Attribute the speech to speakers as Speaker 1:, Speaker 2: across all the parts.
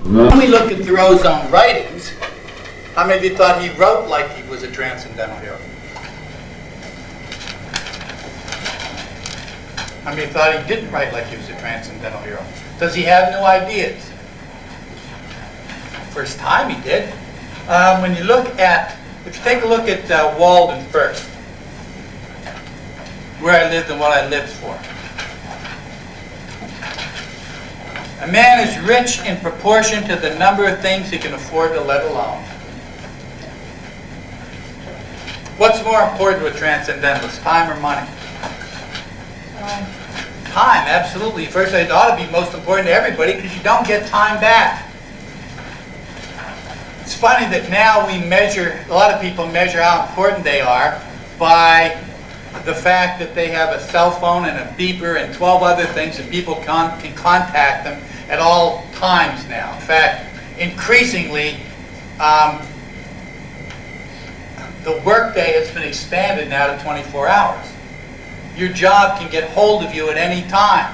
Speaker 1: When we look at Thoreau's own writings, how many of you thought he wrote like he was a transcendental hero? How many thought he didn't write like he was a transcendental hero? Does he have new ideas? First time he did. When you look at, if you take a look at Walden first, where I lived and what I lived for. A man is rich in proportion to the number of things he can afford to let alone. What's more important to a transcendentalist, time or money? Time, absolutely. First, it ought to be most important to everybody because you don't get time back. It's funny that now we measure, a lot of people measure how important they are by the fact that they have a cell phone and a beeper and 12 other things that people can contact them at all times now. In fact, increasingly, the workday has been expanded now to 24 hours. Your job can get hold of you at any time.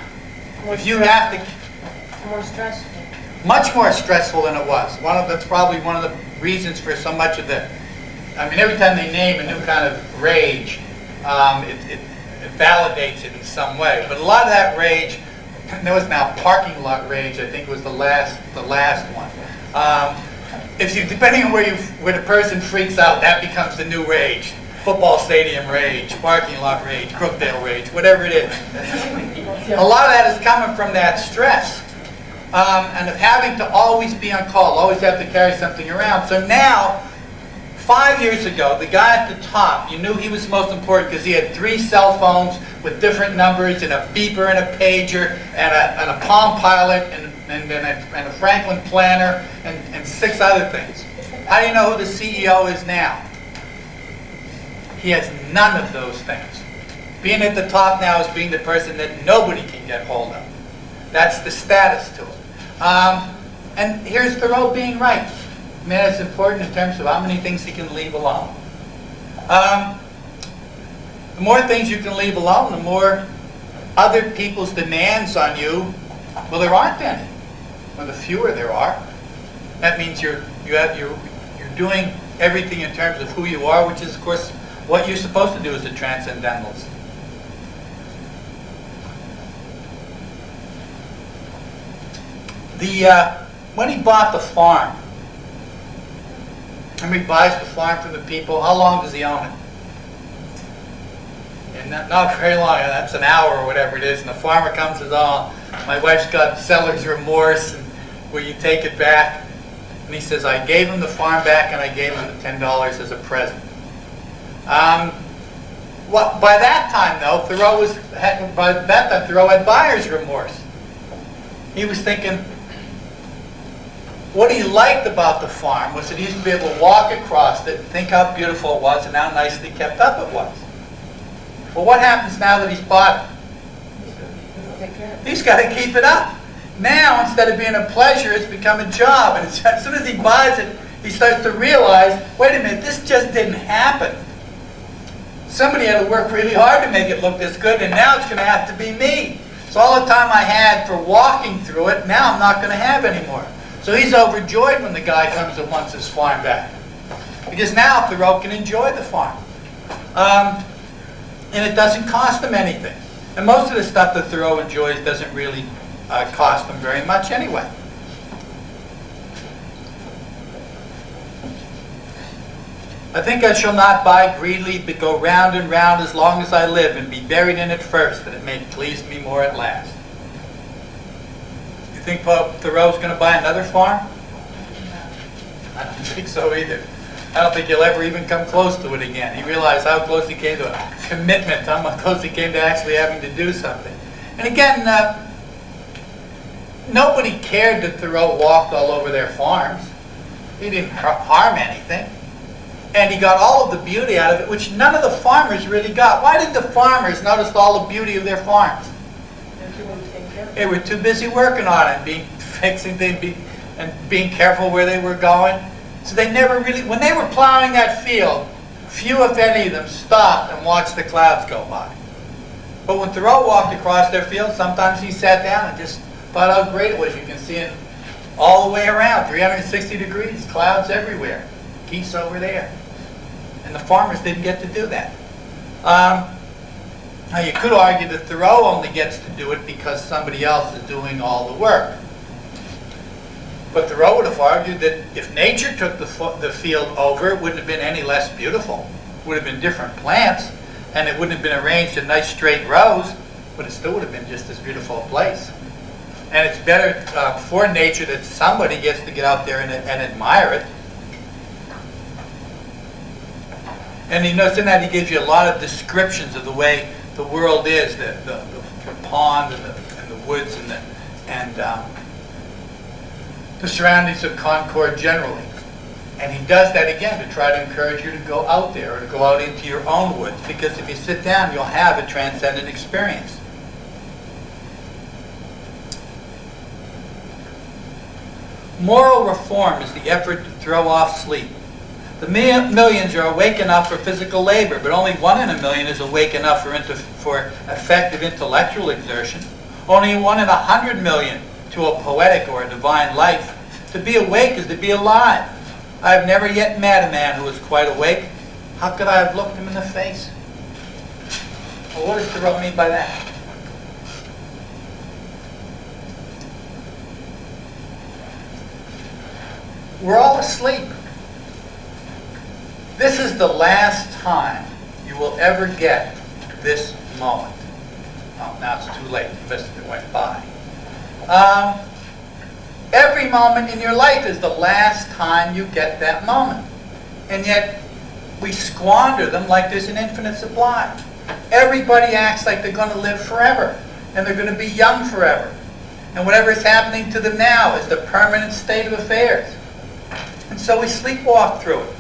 Speaker 1: If you have to...
Speaker 2: More stressful.
Speaker 1: Much more stressful than it was. That's probably one of the reasons for so much of the... I mean, every time they name a new kind of rage, it validates it in some way. But a lot of that rage, there was now parking lot rage, I think was the last one. Depending on where the person freaks out, that becomes the new rage. Football stadium rage, parking lot rage, Crookdale rage, whatever it is. A lot of that is coming from that stress. And of having to always be on call, always have to carry something around. So now, 5 years ago, the guy at the top, you knew he was most important because he had 3 cell phones with different numbers and a beeper and a pager and a Palm Pilot and a Franklin Planner and 6 other things. How do you know who the CEO is now? He has none of those things. Being at the top now is being the person that nobody can get hold of. That's the status to it. And here's Thoreau being right. I mean, it's important in terms of how many things he can leave alone. The more things you can leave alone, the more other people's demands on you, well, there aren't any. Well, the fewer there are. That means you're doing everything in terms of who you are, which is, of course, what you're supposed to do as a transcendentalist. When he bought the farm, and he buys the farm from the people, how long does he own it? And not very long, that's an hour or whatever it is, and the farmer comes and says, oh, my wife's got seller's remorse, and will you take it back? And he says, I gave him the farm back and I gave him the $10 as a present. By that time, though, Thoreau had buyer's remorse. He was thinking, what he liked about the farm was that he used to be able to walk across it and think how beautiful it was and how nicely kept up it was. Well, what happens now that he's bought it? He's got to keep it up. Now, instead of being a pleasure, it's become a job. And as soon as he buys it, he starts to realize, wait a minute, this just didn't happen. Somebody had to work really hard to make it look this good, and now it's going to have to be me. So all the time I had for walking through it, now I'm not going to have anymore. So he's overjoyed when the guy comes and wants his farm back. Because now Thoreau can enjoy the farm. And it doesn't cost him anything. And most of the stuff that Thoreau enjoys doesn't really cost him very much anyway. I think I shall not buy greedily, but go round and round as long as I live, and be buried in it first, that it may please me more at last. You think Thoreau's going to buy another farm? I don't think so either. I don't think he'll ever even come close to it again. He realized how close he came to a commitment, how close he came to actually having to do something. And again, nobody cared that Thoreau walked all over their farms. He didn't harm anything. And he got all of the beauty out of it, which none of the farmers really got. Why did the farmers notice all the beauty of their farms? They were too busy working on it, fixing things, and being careful where they were going. So they never really, when they were plowing that field, few if any of them stopped and watched the clouds go by. But when Thoreau walked across their field, sometimes he sat down and just thought how great it was. You can see it all the way around, 360 degrees, clouds everywhere, geese over there. And the farmers didn't get to do that. Now you could argue that Thoreau only gets to do it because somebody else is doing all the work. But Thoreau would have argued that if nature took the field over, it wouldn't have been any less beautiful. It would have been different plants, and it wouldn't have been arranged in nice straight rows, but it still would have been just as beautiful a place. And it's better for nature that somebody gets to get out there and admire it. And you notice in that he gives you a lot of descriptions of the way the world is, the pond and the woods and the surroundings of Concord generally. And he does that again to try to encourage you to go out there or to go out into your own woods, because if you sit down, you'll have a transcendent experience. Moral reform is the effort to throw off sleep. The millions are awake enough for physical labor, but only 1 in a million is awake enough for effective intellectual exertion. Only 1 in 100 million to a poetic or a divine life. To be awake is to be alive. I have never yet met a man who was quite awake. How could I have looked him in the face? Well, what does Thoreau mean by that? We're all asleep. This is the last time you will ever get this moment. Oh, now it's too late. You missed it. It went by. Every moment in your life is the last time you get that moment. And yet, we squander them like there's an infinite supply. Everybody acts like they're going to live forever. And they're going to be young forever. And whatever is happening to them now is the permanent state of affairs. And so we sleepwalk through it.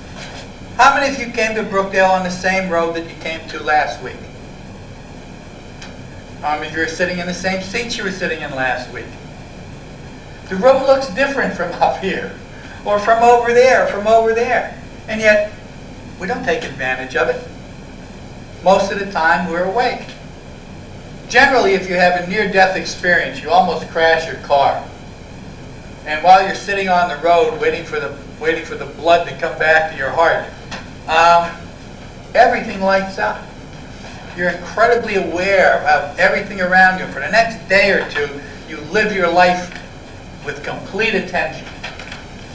Speaker 1: How many of you came to Brookdale on the same road that you came to last week? How many of you are sitting in the same seats you were sitting in last week? The road looks different from up here, or from over there, from over there. And yet, we don't take advantage of it. Most of the time, we're awake. Generally, if you have a near-death experience, you almost crash your car. And while you're sitting on the road waiting for the blood to come back to your heart, everything lights up. You're incredibly aware of everything around you. For the next day or two, you live your life with complete attention.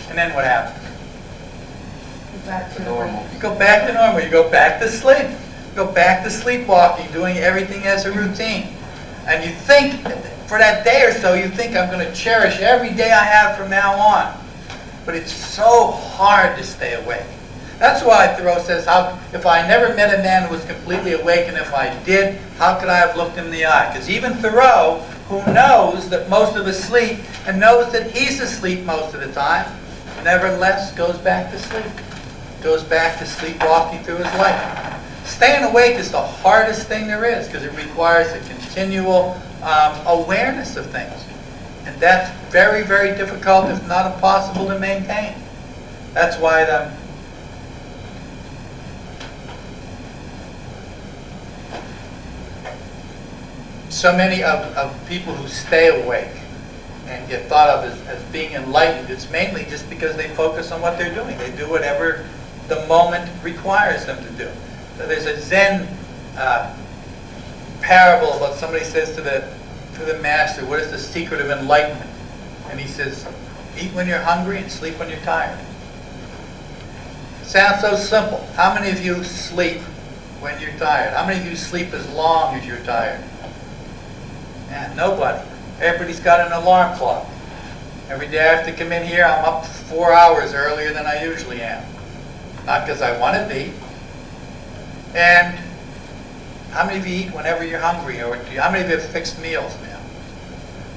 Speaker 1: And then what happens?
Speaker 2: Back to normal.
Speaker 1: You go back to normal. You go back to sleep. You go back to sleepwalking, doing everything as a routine. And you think, for that day or so, you think, I'm going to cherish every day I have from now on. But it's so hard to stay awake. That's why Thoreau says, if I never met a man who was completely awake, and if I did, how could I have looked him in the eye? Because even Thoreau, who knows that most of us sleep, and knows that he's asleep most of the time, nevertheless goes back to sleep. Goes back to sleepwalking through his life. Staying awake is the hardest thing there is, because it requires a continual awareness of things. And that's very, very difficult, if not impossible, to maintain. That's why so many of people who stay awake and get thought of as being enlightened, it's mainly just because they focus on what they're doing. They do whatever the moment requires them to do. So there's a Zen parable about somebody says to the master, what is the secret of enlightenment? And he says, eat when you're hungry and sleep when you're tired. Sounds so simple. How many of you sleep when you're tired? How many of you sleep as long as you're tired? Yeah, nobody. Everybody's got an alarm clock. Every day I have to come in here, I'm up 4 hours earlier than I usually am. Not because I want to be. And how many of you eat whenever you're hungry? Or how many of you have fixed meals now?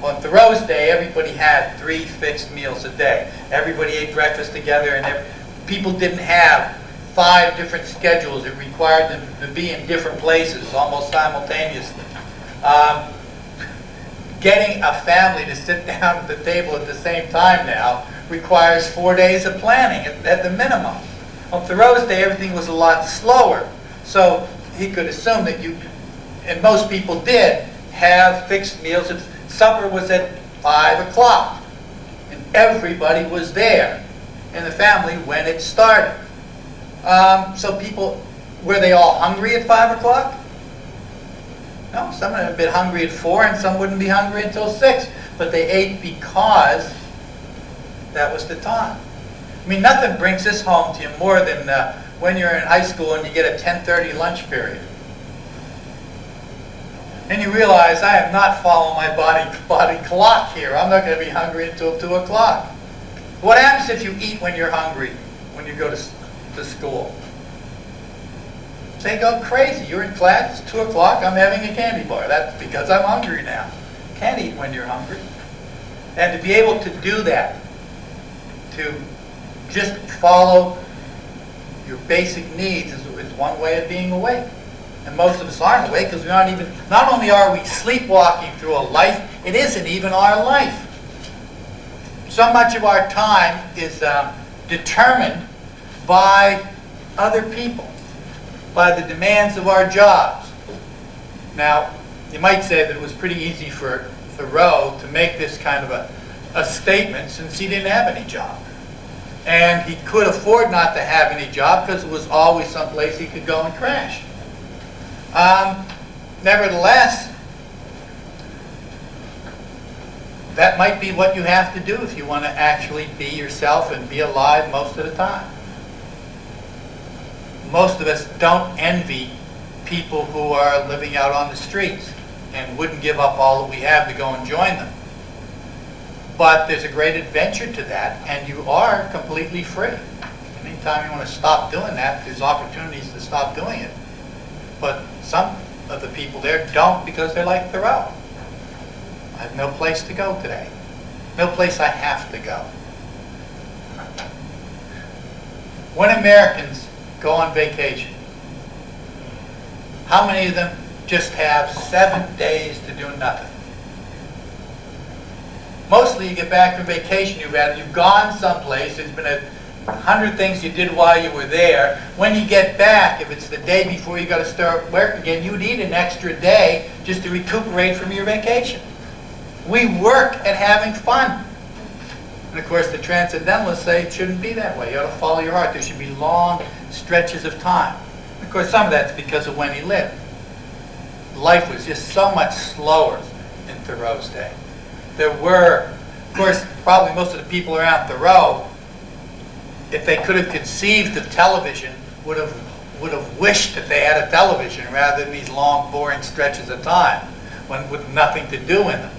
Speaker 1: Well, in Thoreau's day, everybody had 3 fixed meals a day. Everybody ate breakfast together, and people didn't have 5 different schedules. It required them to be in different places almost simultaneously. Getting a family to sit down at the table at the same time now requires 4 days of planning at the minimum. On Thoreau's day, everything was a lot slower. So he could assume that you, and most people did, have fixed meals. Supper was at 5 o'clock. In everybody was there in the family when it started. So people, were they all hungry at 5 o'clock? No, some of them had been hungry at 4 and some wouldn't be hungry until 6. But they ate because that was the time. I mean, nothing brings this home to you more than when you're in high school and you get a 10:30 lunch period. And you realize, I am not following my body clock here. I'm not going to be hungry until 2 o'clock. What happens if you eat when you're hungry, when you go to school? They go crazy. You're in class, it's 2 o'clock, I'm having a candy bar. That's because I'm hungry now. Can't eat when you're hungry. And to be able to do that, to just follow your basic needs is one way of being awake. And most of us aren't awake because we aren't even, not only are we sleepwalking through a life, it isn't even our life. So much of our time is determined by other people, by the demands of our jobs. Now, you might say that it was pretty easy for Thoreau to make this kind of a statement since he didn't have any job. And he could afford not to have any job because it was always someplace he could go and crash. Nevertheless, that might be what you have to do if you want to actually be yourself and be alive most of the time. Most of us don't envy people who are living out on the streets and wouldn't give up all that we have to go and join them. But there's a great adventure to that, and you are completely free. Anytime you want to stop doing that, there's opportunities to stop doing it. But some of the people there don't because they're like Thoreau. I have no place to go today. No place I have to go. When Americans go on vacation, how many of them just have 7 days to do nothing? Mostly you get back from vacation, you've gone someplace, there's been 100 things you did while you were there. When you get back, if it's the day before you got to start work again, you need an extra day just to recuperate from your vacation. We work at having fun. And of course the Transcendentalists say it shouldn't be that way. You ought to follow your heart. There should be long stretches of time. Of course some of that's because of when he lived. Life was just so much slower in Thoreau's day. There were, of course, probably most of the people around Thoreau, if they could have conceived of television, would have wished that they had a television rather than these long, boring stretches of time with nothing to do in them.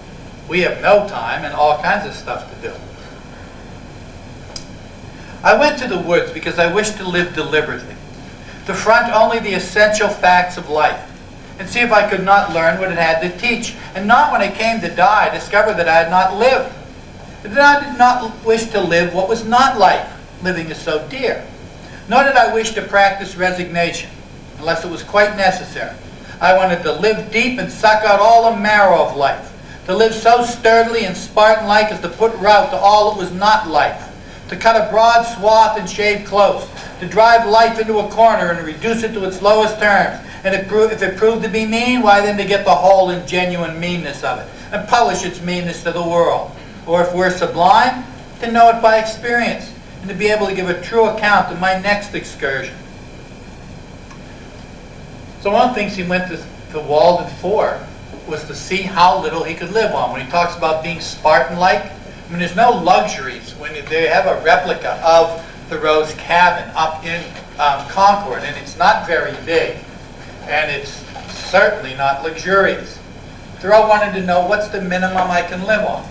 Speaker 1: We have no time and all kinds of stuff to do. I went to the woods because I wished to live deliberately, to front only the essential facts of life, and see if I could not learn what it had to teach, and not when I came to die discover that I had not lived. That I did not wish to live what was not life. Living is so dear. Nor did I wish to practice resignation, unless it was quite necessary. I wanted to live deep and suck out all the marrow of life, to live so sturdily and Spartan-like as to put rout to all that was not life, to cut a broad swath and shave close, to drive life into a corner and reduce it to its lowest terms, and if it proved to be mean, why then to get the whole and genuine meanness of it, and publish its meanness to the world. Or if we're sublime, to know it by experience, and to be able to give a true account of my next excursion. So one of the things he went to Walden for was to see how little he could live on. When he talks about being Spartan-like, I mean, there's no luxuries. When they have a replica of Thoreau's cabin up in Concord, and it's not very big, and it's certainly not luxurious. Thoreau wanted to know, what's the minimum I can live on?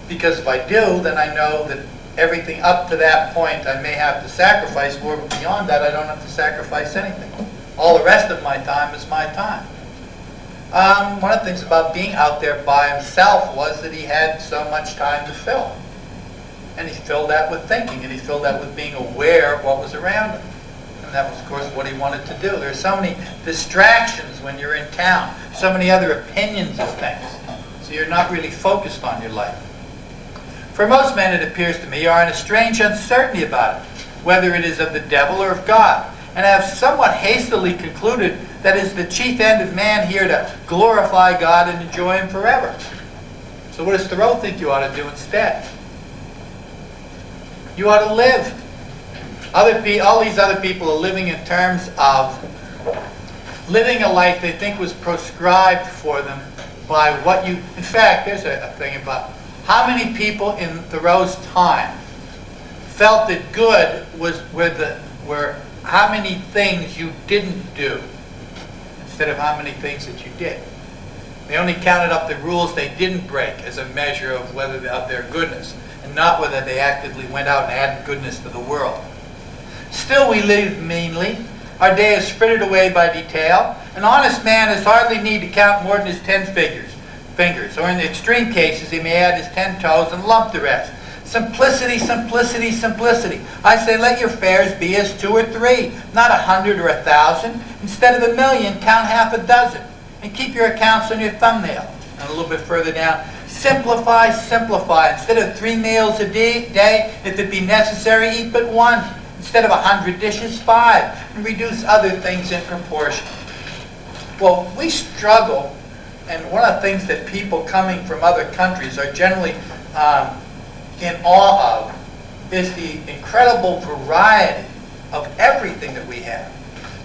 Speaker 1: Because if I do, then I know that everything up to that point I may have to sacrifice for, but beyond that I don't have to sacrifice anything. All the rest of my time is my time. One of the things about being out there by himself was that he had so much time to fill. And he filled that with thinking, and he filled that with being aware of what was around him. And that was, of course, what he wanted to do. There are so many distractions when you're in town, so many other opinions of things. So you're not really focused on your life. For most men, it appears to me, are in a strange uncertainty about it, whether it is of the devil or of God, and have somewhat hastily concluded that it is the chief end of man here to glorify God and enjoy Him forever. So what does Thoreau think you ought to do instead? You ought to live. All these other people are living in terms of living a life they think was prescribed for them by what you... In fact, there's a thing about how many people in Thoreau's time felt that good were how many things you didn't do instead of how many things that you did. They only counted up the rules they didn't break as a measure of whether of their goodness, and not whether they actively went out and added goodness to the world. Still we live meanly. Our day is frittered away by detail. An honest man has hardly need to count more than his 10 fingers, or in the extreme cases he may add his 10 toes and lump the rest. Simplicity, simplicity, simplicity. I say let your fares be as 2 or 3, not 100 or 1,000. Instead of 1,000,000, count half a dozen. And keep your accounts on your thumbnail. And a little bit further down, simplify, simplify. Instead of 3 meals a day, if it be necessary, eat but 1. Instead of 100 dishes, 5. And reduce other things in proportion. Well, we struggle, and one of the things that people coming from other countries are generally in awe of is the incredible variety of everything that we have.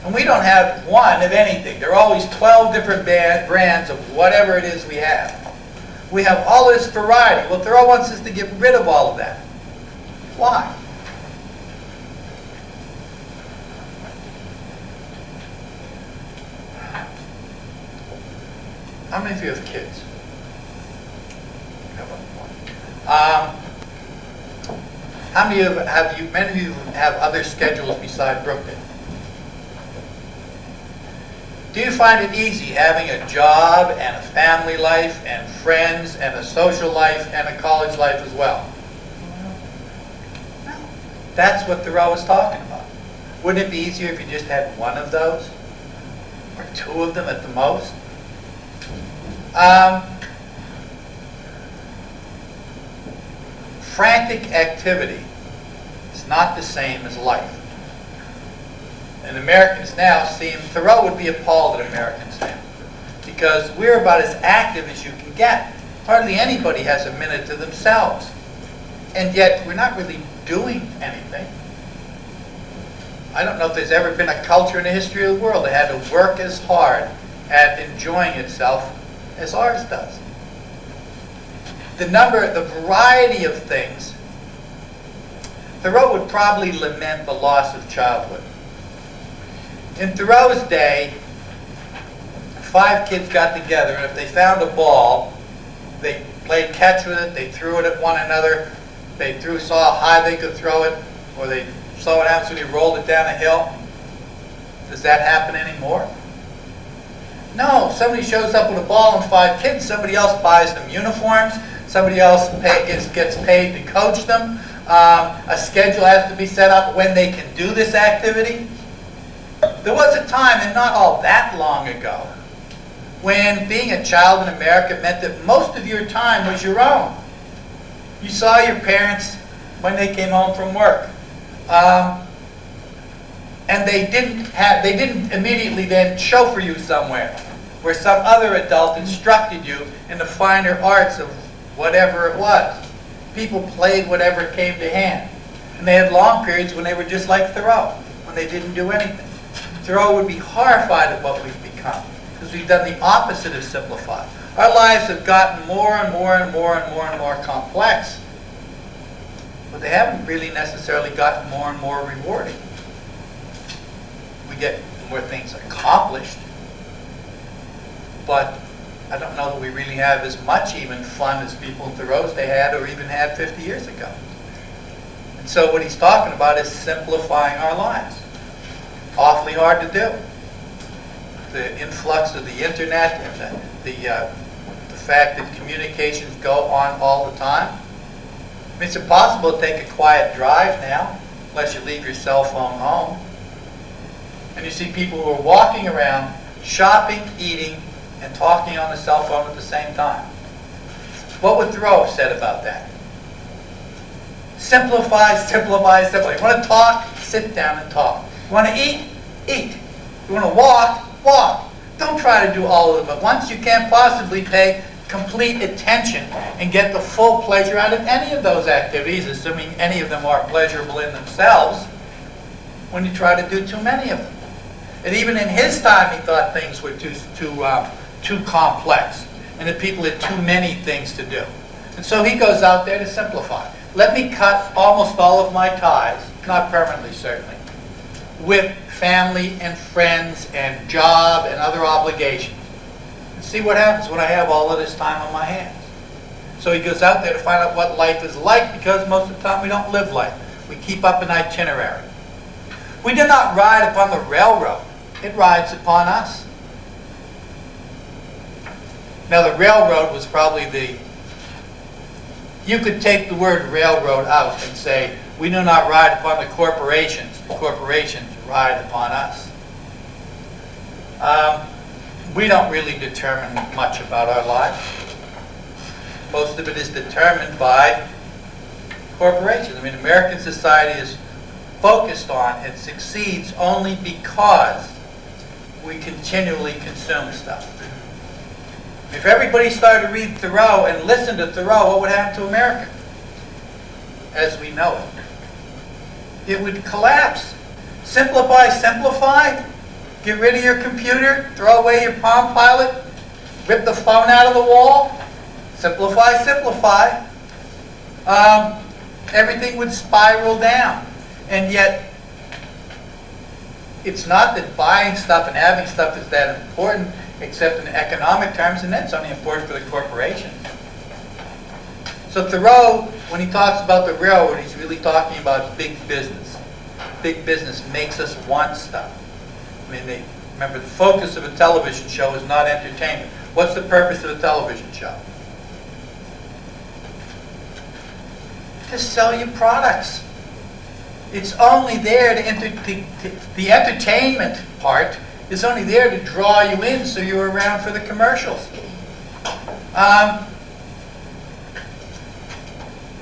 Speaker 1: And we don't have one of anything. There are always 12 different brands of whatever it is we have. We have all this variety. Well, Thoreau wants us to get rid of all of that. Why? How many of you have kids? How many of you many of you have other schedules beside Brookdale? Do you find it easy having a job and a family life and friends and a social life and a college life as well? No. That's what Thoreau was talking about. Wouldn't it be easier if you just had one of those? Or 2 of them at the most? Frantic activity is not the same as life. And Americans now seem, Thoreau would be appalled at Americans now, because we're about as active as you can get. Hardly anybody has a minute to themselves. And yet we're not really doing anything. I don't know if there's ever been a culture in the history of the world that had to work as hard at enjoying itself as ours does. The variety of things, Thoreau would probably lament the loss of childhood. In Thoreau's day, 5 kids got together, and if they found a ball, they played catch with it, they threw it at one another, they saw how high they could throw it, or they saw what happened when they rolled it down a hill. Does that happen anymore? No, somebody shows up with a ball and 5 kids, somebody else buys them uniforms, somebody else gets paid to coach them, a schedule has to be set up when they can do this activity. There was a time, and not all that long ago, when being a child in America meant that most of your time was your own. You saw your parents when they came home from work. And they didn't immediately then chauffeur you somewhere, where some other adult instructed you in the finer arts of whatever it was. People played whatever came to hand. And they had long periods when they were just like Thoreau, when they didn't do anything. Thoreau would be horrified at what we've become, because we've done the opposite of simplify. Our lives have gotten more and more and more and more and more complex, but they haven't really necessarily gotten more and more rewarding. We get more things accomplished, but I don't know that we really have as much even fun as people in Thoreau's day had, or even had 50 years ago. And so what he's talking about is simplifying our lives. Awfully hard to do. The influx of the internet and the fact that communications go on all the time. I mean, it's impossible to take a quiet drive now, unless you leave your cell phone home. And you see people who are walking around, shopping, eating, and talking on the cell phone at the same time. What would Thoreau have said about that? Simplify, simplify, simplify. You want to talk? Sit down and talk. You want to eat? Eat. You want to walk? Walk. Don't try to do all of them at once. You can't possibly pay complete attention and get the full pleasure out of any of those activities, assuming any of them are pleasurable in themselves, when you try to do too many of them. And even in his time, he thought things were too complex, and that people had too many things to do. And so he goes out there to simplify. Let me cut almost all of my ties, not permanently certainly, with family and friends and job and other obligations. And see what happens when I have all of this time on my hands. So he goes out there to find out what life is like, because most of the time we don't live life. We keep up an itinerary. We do not ride upon the railroad. It rides upon us. Now the railroad was probably you could take the word railroad out and say, we do not ride upon the corporations ride upon us. We don't really determine much about our lives. Most of it is determined by corporations. I mean, American society is focused on and succeeds only because we continually consume stuff. If everybody started to read Thoreau and listen to Thoreau, what would happen to America as we know it? It would collapse. Simplify, simplify. Get rid of your computer. Throw away your Palm Pilot. Rip the phone out of the wall. Simplify, simplify. Everything would spiral down. And yet, it's not that buying stuff and having stuff is that important, except in economic terms, and that's only important for the corporations. So Thoreau, when he talks about the railroad, he's really talking about big business. Big business makes us want stuff. I mean, remember, the focus of a television show is not entertainment. What's the purpose of a television show? To sell you products. It's only there the entertainment part is only there to draw you in so you're around for the commercials.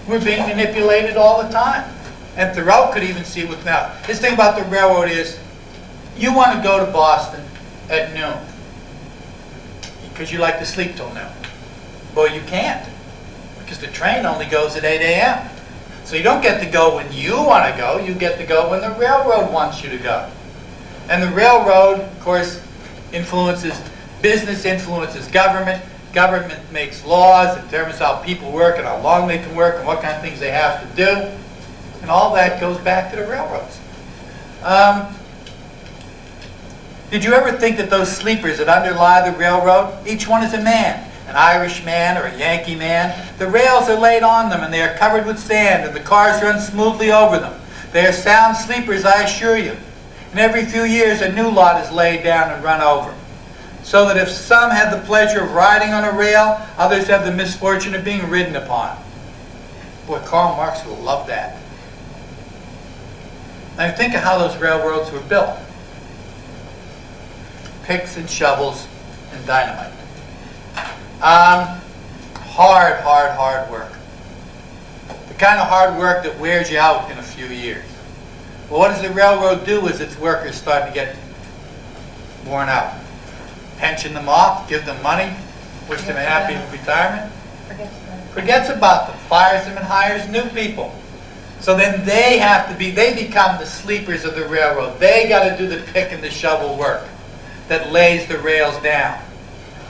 Speaker 1: We're being manipulated all the time. And Thoreau could even see with now. His thing about the railroad is, you want to go to Boston at noon because you like to sleep till noon. Well, you can't, because the train only goes at 8 a.m. So you don't get to go when you want to go, you get to go when the railroad wants you to go. And the railroad, of course, influences business, influences government. Government makes laws, it determines how people work and how long they can work and what kind of things they have to do. And all that goes back to the railroads. Did you ever think that those sleepers that underlie the railroad, each one is a man? An Irish man or a Yankee man. The rails are laid on them and they are covered with sand and the cars run smoothly over them. They are sound sleepers, I assure you. And every few years a new lot is laid down and run over. So that if some have the pleasure of riding on a rail, others have the misfortune of being ridden upon. Boy, Karl Marx will love that. Now think of how those railroads were built. Picks and shovels and dynamite. Hard work. The kind of hard work that wears you out in a few years. Well, what does the railroad do as its workers start to get worn out? Pension them off, give them money, wish them a happy retirement. Forgets about them, fires them and hires new people. So then they become the sleepers of the railroad. They got to do the pick and the shovel work that lays the rails down.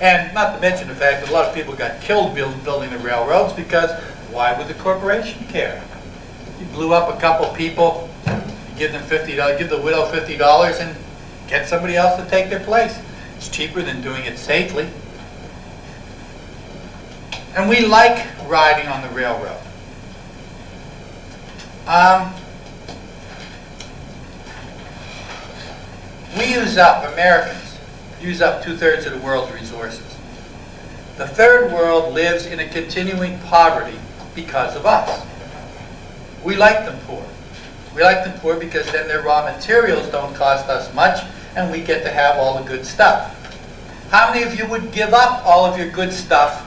Speaker 1: And not to mention the fact that a lot of people got killed building the railroads, because why would the corporation care? You blew up a couple people, you give them $50, give the widow $50 and get somebody else to take their place. It's cheaper than doing it safely. And we like riding on the railroad. Americans use up 2/3 of the world's resources. The third world lives in a continuing poverty because of us. We like them poor. We like them poor because then their raw materials don't cost us much and we get to have all the good stuff. How many of you would give up all of your good stuff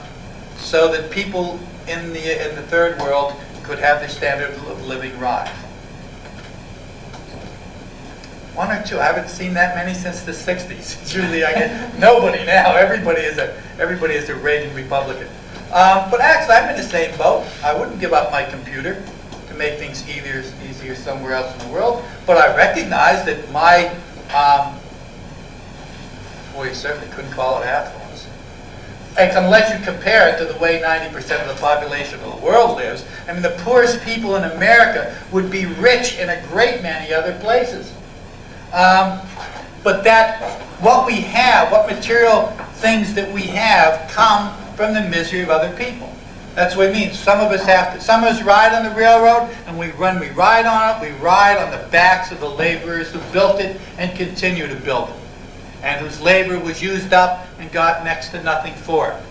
Speaker 1: so that people in the third world could have their standard of living rise? One or two. I haven't seen that many since the 60s. It's usually I get nobody now. Everybody is a Reagan Republican. But actually, I'm in the same boat. I wouldn't give up my computer to make things easier somewhere else in the world. But I recognize that my, well, you certainly couldn't call it affluence. Unless you compare it to the way 90% of the population of the world lives. I mean, the poorest people in America would be rich in a great many other places. But what we have, what material things that we have, come from the misery of other people. That's what it means. Some of us ride on the railroad, and we ride on it. We ride on the backs of the laborers who built it and continue to build it, and whose labor was used up and got next to nothing for it.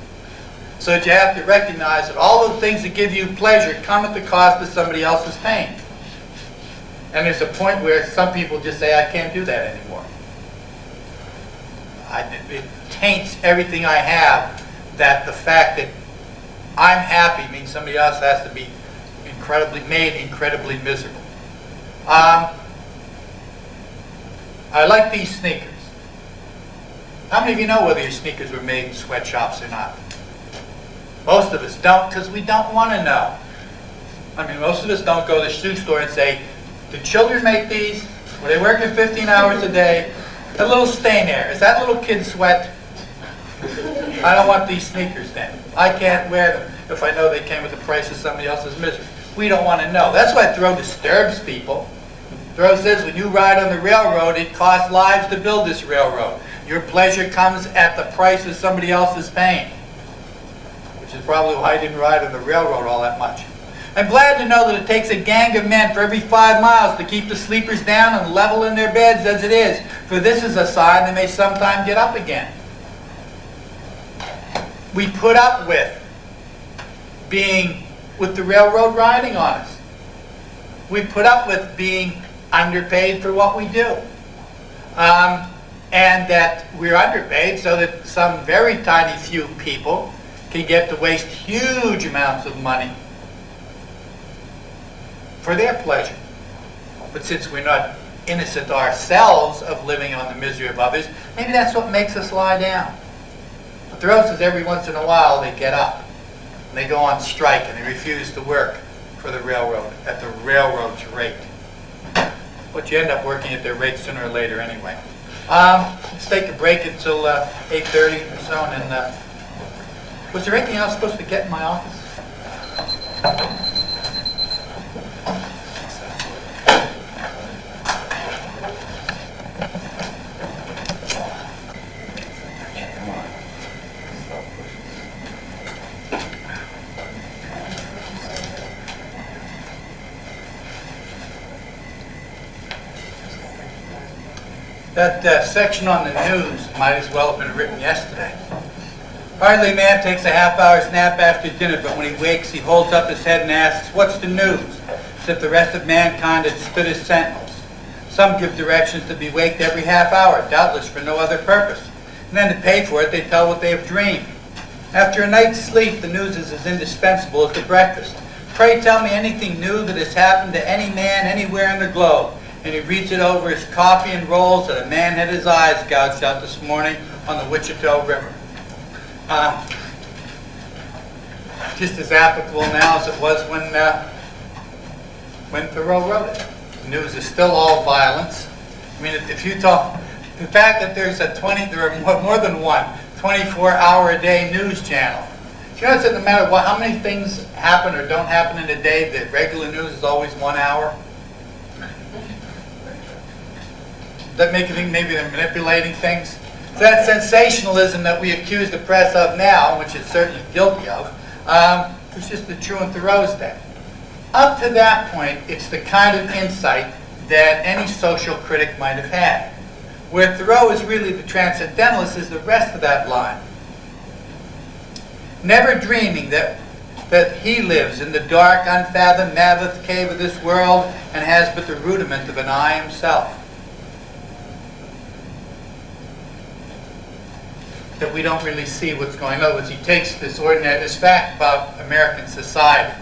Speaker 1: So that you have to recognize that all the things that give you pleasure come at the cost of somebody else's pain. And there's a point where some people just say, I can't do that anymore. It taints everything I have, that the fact that I'm happy means somebody else has to be made incredibly miserable. I like these sneakers. How many of you know whether your sneakers were made in sweatshops or not? Most of us don't, because we don't want to know. I mean, most of us don't go to the shoe store and say, do children make these? Were they working 15 hours a day? A little stain there. Is that little kid sweat? I don't want these sneakers then. I can't wear them if I know they came at the price of somebody else's misery. We don't want to know. That's why Thoreau disturbs people. Thoreau says when you ride on the railroad, it costs lives to build this railroad. Your pleasure comes at the price of somebody else's pain. Which is probably why I didn't ride on the railroad all that much. I'm glad to know that it takes a gang of men for every 5 miles to keep the sleepers down and level in their beds as it is. For this is a sign they may sometime get up again. We put up with the railroad riding on us. We put up with being underpaid for what we do. And that we're underpaid so that some very tiny few people can get to waste huge amounts of money for their pleasure. But since we're not innocent ourselves of living on the misery of others, maybe that's what makes us lie down. But Thoreau says every once in a while they get up and they go on strike and they refuse to work for the railroad at the railroad's rate. But you end up working at their rate sooner or later anyway. Let's take a break until 8:30 or so, and then was there anything I was supposed to get in my office? That section on the news might as well have been written yesterday. Hardly a man takes a half-hour's nap after dinner, but when he wakes, he holds up his head and asks, "What's the news?" As if the rest of mankind had stood as sentinels. Some give directions to be waked every half hour, doubtless for no other purpose. And then to pay for it, they tell what they have dreamed. After a night's sleep, the news is as indispensable as the breakfast. Pray tell me anything new that has happened to any man anywhere in the globe. And he reads it over his coffee and rolls that a man had his eyes gouged out this morning on the Wichita River. Just as applicable now as it was when Thoreau wrote it. The news is still all violence. I mean, if you talk, the fact that there are more than one 24-hour-a-day news channel. You know, no matter how many things happen or don't happen in a day, the regular news is always 1 hour. Does that make you think maybe they're manipulating things? So that sensationalism that we accuse the press of now, which it's certainly guilty of, was just the true in Thoreau's day. Up to that point, it's the kind of insight that any social critic might have had. Where Thoreau is really the transcendentalist is the rest of that line. Never dreaming that he lives in the dark, unfathomed mammoth cave of this world and has but the rudiment of an eye himself. That we don't really see what's going on. In other words, he takes this fact about American society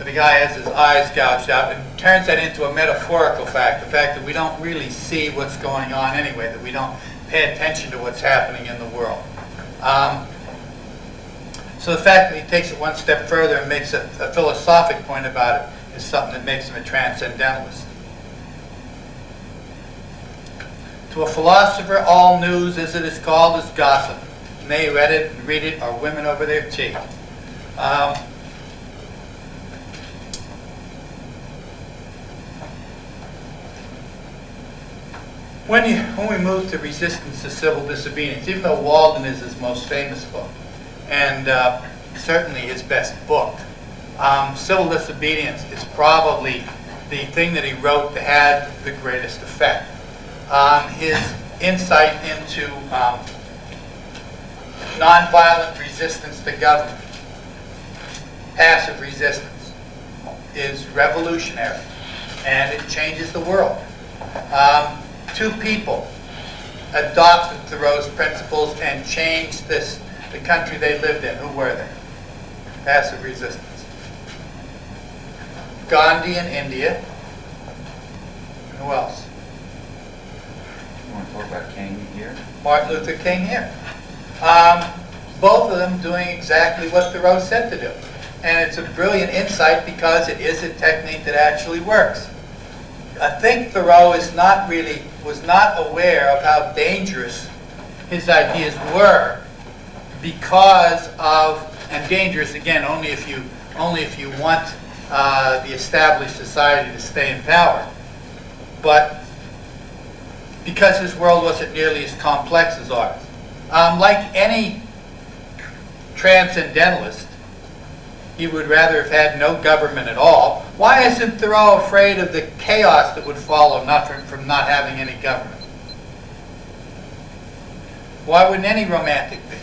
Speaker 1: the guy has his eyes gouged out, and turns that into a metaphorical fact, the fact that we don't really see what's going on anyway, that we don't pay attention to what's happening in the world. So the fact that he takes it one step further and makes a philosophic point about it is something that makes him a transcendentalist. To a philosopher, all news, as it is called, is gossip. And they who edit and read it are women over their tea. When we move to Resistance to Civil Disobedience, even though Walden is his most famous book, and certainly his best book, Civil Disobedience is probably the thing that he wrote that had the greatest effect. His insight into nonviolent resistance to government, passive resistance, is revolutionary, and it changes the world. Two people adopted Thoreau's principles and changed the country they lived in. Who were they? Passive resistance. Gandhi in India. And who else?
Speaker 2: You want to talk about King here?
Speaker 1: Martin Luther King here. Both of them doing exactly what Thoreau said to do. And it's a brilliant insight because it is a technique that actually works. I think Thoreau was not aware of how dangerous his ideas were because of, and dangerous again only if you want the established society to stay in power, but because his world wasn't nearly as complex as ours. Like any transcendentalist, he would rather have had no government at all. Why isn't Thoreau afraid of the chaos that would follow from not having any government? Why wouldn't any romantic be?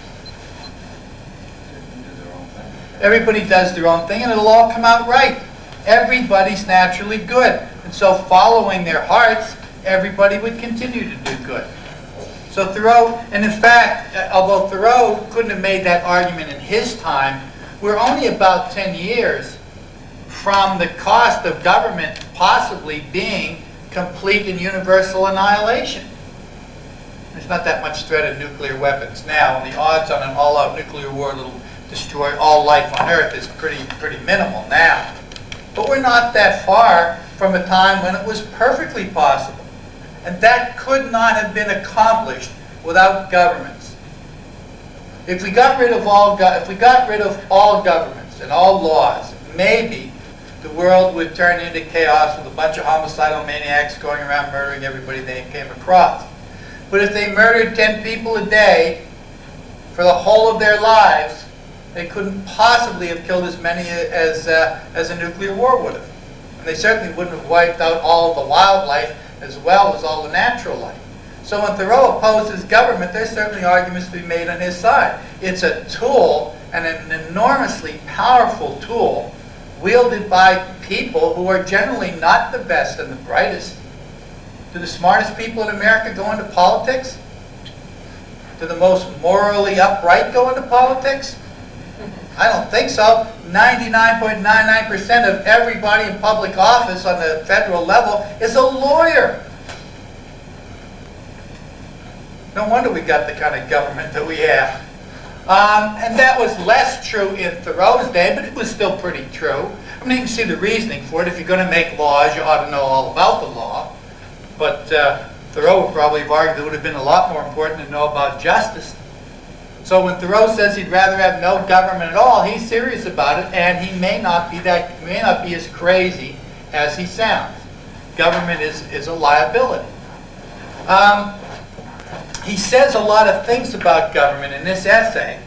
Speaker 1: Everybody does their own thing and it'll all come out right. Everybody's naturally good. And so following their hearts, everybody would continue to do good. So Thoreau, and in fact, although Thoreau couldn't have made that argument in his time, we're only about 10 years from the cost of government possibly being complete and universal annihilation. There's not that much threat of nuclear weapons now, and the odds on an all-out nuclear war that'll destroy all life on Earth is pretty minimal now. But we're not that far from a time when it was perfectly possible. And that could not have been accomplished without governments. If we got rid of all governments and all laws, maybe the world would turn into chaos with a bunch of homicidal maniacs going around murdering everybody they came across. But if they murdered 10 people a day for the whole of their lives, they couldn't possibly have killed as many as a nuclear war would have. And they certainly wouldn't have wiped out all of the wildlife as well as all the natural life. So when Thoreau opposes government, there's certainly arguments to be made on his side. It's a tool, and an enormously powerful tool, wielded by people who are generally not the best and the brightest. Do the smartest people in America go into politics? Do the most morally upright go into politics? I don't think so. 99.99% of everybody in public office on the federal level is a lawyer. No wonder we got the kind of government that we have. And that was less true in Thoreau's day, but it was still pretty true. I mean, you can see the reasoning for it. If you're going to make laws, you ought to know all about the law. But Thoreau would probably have argued it would have been a lot more important to know about justice. So when Thoreau says he'd rather have no government at all, he's serious about it, and he may not be as crazy as he sounds. Government is a liability. He says a lot of things about government in this essay,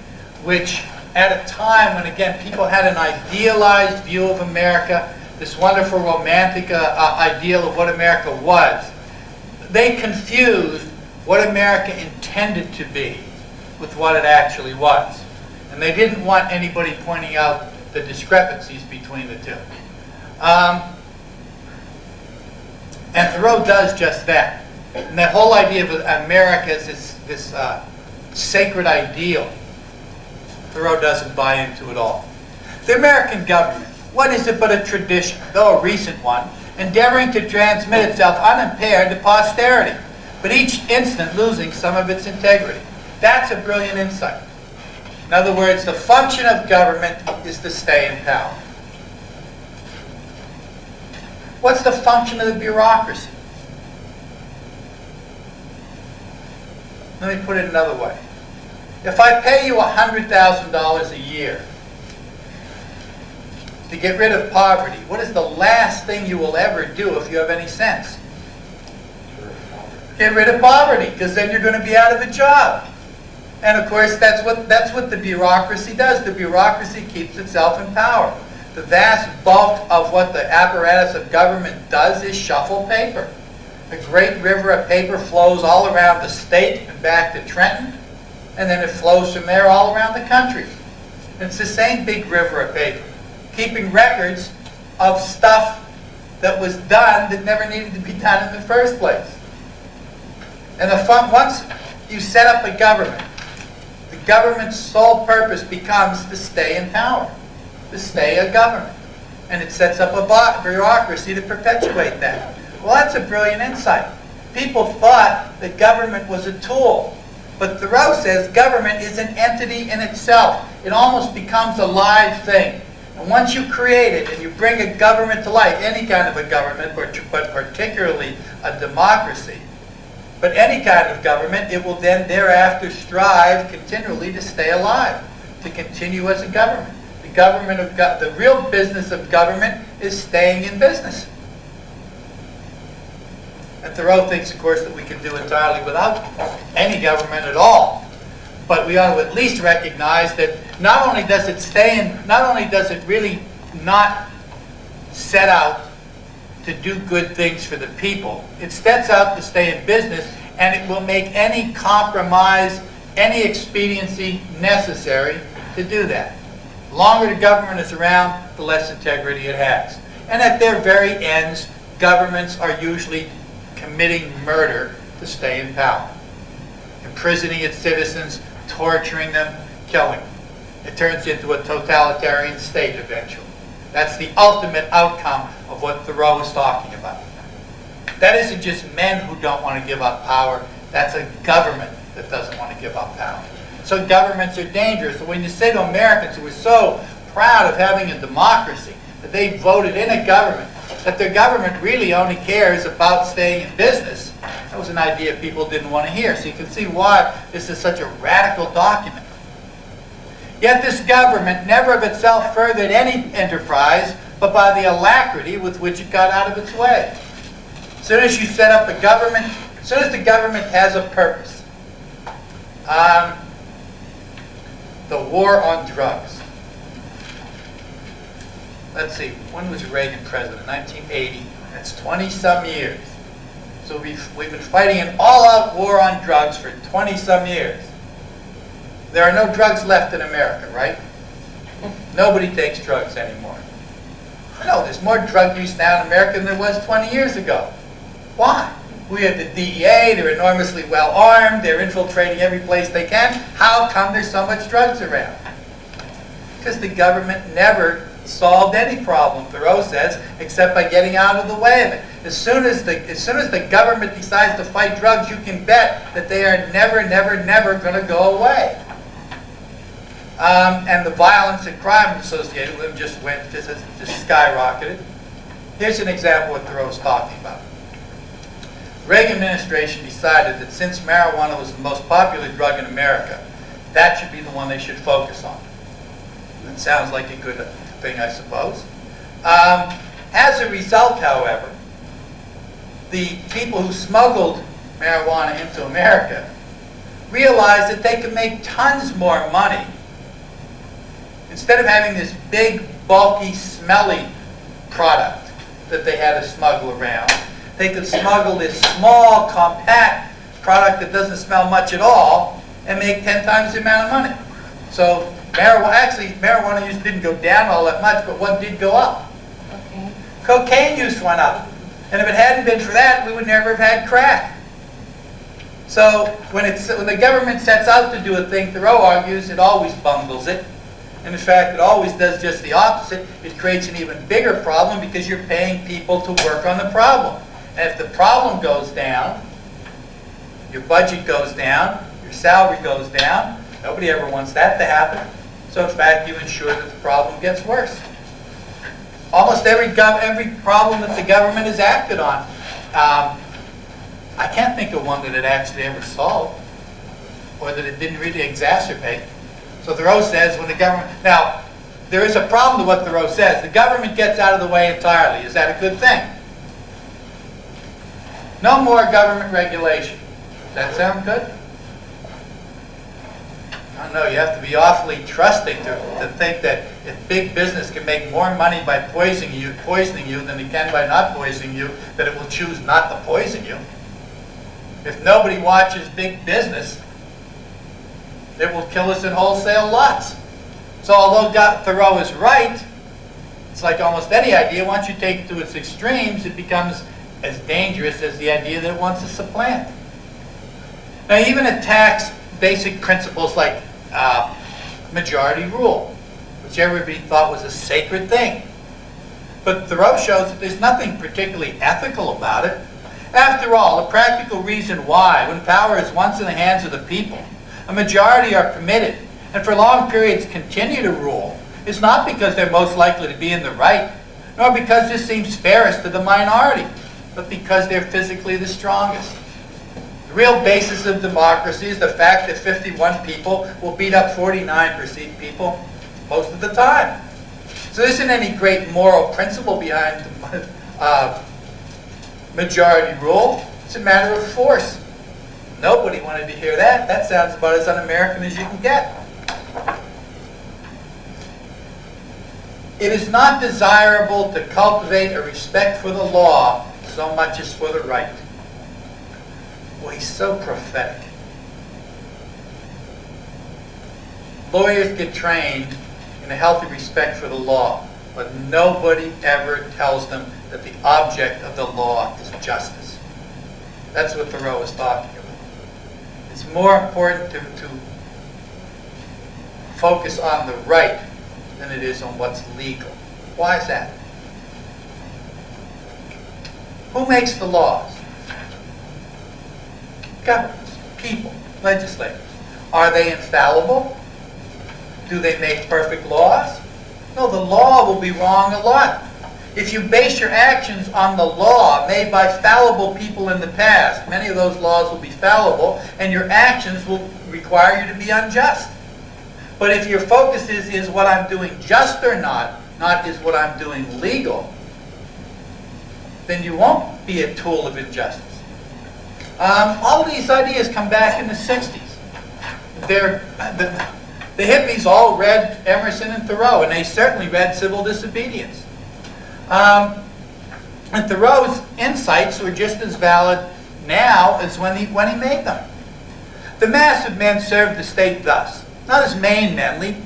Speaker 1: which at a time when, again, people had an idealized view of America, this wonderful romantic ideal of what America was, they confused what America intended to be with what it actually was. And they didn't want anybody pointing out the discrepancies between the two. And Thoreau does just that. And that whole idea of America as this sacred ideal, Thoreau doesn't buy into it all. The American government, what is it but a tradition, though a recent one, endeavoring to transmit itself unimpaired to posterity, but each instant losing some of its integrity? That's a brilliant insight. In other words, the function of government is to stay in power. What's the function of the bureaucracy? Let me put it another way. If I pay you $100,000 a year to get rid of poverty, what is the last thing you will ever do if you have any sense? Get rid of poverty, because then you're going to be out of a job. And of course, that's what the bureaucracy does. The bureaucracy keeps itself in power. The vast bulk of what the apparatus of government does is shuffle paper. A great river of paper flows all around the state and back to Trenton, and then it flows from there all around the country. And it's the same big river of paper, keeping records of stuff that was done that never needed to be done in the first place. And once you set up a government, the government's sole purpose becomes to stay in power, to stay a government. And it sets up a bureaucracy to perpetuate that. Well, that's a brilliant insight. People thought that government was a tool. But Thoreau says government is an entity in itself. It almost becomes a live thing. And once you create it and you bring a government to life, any kind of a government, but particularly a democracy, but any kind of government, it will then thereafter strive continually to stay alive, to continue as a government. The real business of government is staying in business. And Thoreau thinks, of course, that we can do entirely without any government at all. But we ought to at least recognize that not only does it really not set out to do good things for the people, it sets out to stay in business, and it will make any compromise, any expediency necessary to do that. The longer the government is around, the less integrity it has. And at their very ends, governments are usually committing murder to stay in power, imprisoning its citizens, torturing them, killing them. It turns into a totalitarian state eventually. That's the ultimate outcome of what Thoreau is talking about. That isn't just men who don't want to give up power. That's a government that doesn't want to give up power. So governments are dangerous. So when you say to Americans who are so proud of having a democracy, that they voted in a government, that their government really only cares about staying in business, that was an idea people didn't want to hear. So you can see why this is such a radical document. Yet this government never of itself furthered any enterprise, but by the alacrity with which it got out of its way. As soon as you set up a government, as soon as the government has a purpose, the war on drugs. Let's see, when was Reagan president? 1980. That's 20-some years. So we've been fighting an all-out war on drugs for 20-some years. There are no drugs left in America, right? Nobody takes drugs anymore. No, there's more drug use now in America than there was 20 years ago. Why? We have the DEA, they're enormously well armed, they're infiltrating every place they can. How come there's so much drugs around? Because the government never solved any problem, Thoreau says, except by getting out of the way of it. As soon as the government decides to fight drugs, you can bet that they are never going to go away. And the violence and crime associated with them just skyrocketed. Here's an example of what Thoreau's talking about. The Reagan administration decided that since marijuana was the most popular drug in America, that should be the one they should focus on. That sounds like a good thing, I suppose. As a result, however, the people who smuggled marijuana into America realized that they could make tons more money. Instead of having this big, bulky, smelly product that they had to smuggle around, they could smuggle this small, compact product that doesn't smell much at all and make 10 times the amount of money. So marijuana use didn't go down all that much, but what did go up?
Speaker 3: Okay.
Speaker 1: Cocaine use went up. And if it hadn't been for that, we would never have had crack. So when the government sets out to do a thing, Thoreau argues, it always bungles it. And in fact, it always does just the opposite. It creates an even bigger problem because you're paying people to work on the problem. And if the problem goes down, your budget goes down, your salary goes down, nobody ever wants that to happen. So in fact, you ensure that the problem gets worse. Almost every problem that the government has acted on, I can't think of one that it actually ever solved, or that it didn't really exacerbate. So Thoreau says when the government... Now, there is a problem to what Thoreau says. The government gets out of the way entirely. Is that a good thing? No more government regulation. Does that sound good? I don't know. You have to be awfully trusting to think that if big business can make more money by poisoning you than it can by not poisoning you, that it will choose not to poison you. If nobody watches big business, it will kill us in wholesale lots. So although Thoreau is right, it's like almost any idea, once you take it to its extremes, it becomes as dangerous as the idea that it wants to supplant. Now he even attacks basic principles like majority rule, which everybody thought was a sacred thing. But Thoreau shows that there's nothing particularly ethical about it. After all, the practical reason why, when power is once in the hands of the people, a majority are permitted, and for long periods continue to rule, is not because they're most likely to be in the right, nor because this seems fairest to the minority, but because they're physically the strongest. The real basis of democracy is the fact that 51 people will beat up 49 perceived people most of the time. So there isn't any great moral principle behind majority rule. It's a matter of force. Nobody wanted to hear that. That sounds about as un-American as you can get. It is not desirable to cultivate a respect for the law so much as for the right. Well, he's so prophetic. Lawyers get trained in a healthy respect for the law, but nobody ever tells them that the object of the law is justice. That's what Thoreau is talking about. It's more important to focus on the right than it is on what's legal. Why is that? Who makes the laws? Governments, people, legislators. Are they infallible? Do they make perfect laws? No, the law will be wrong a lot. If you base your actions on the law made by fallible people in the past, many of those laws will be fallible, and your actions will require you to be unjust. But if your focus is what I'm doing just or not is what I'm doing legal, then you won't be a tool of injustice. All of these ideas come back in the 60s. The hippies all read Emerson and Thoreau, and they certainly read Civil Disobedience. And Thoreau's insights were just as valid now as when he made them. The mass of men served the state thus, not as men mainly,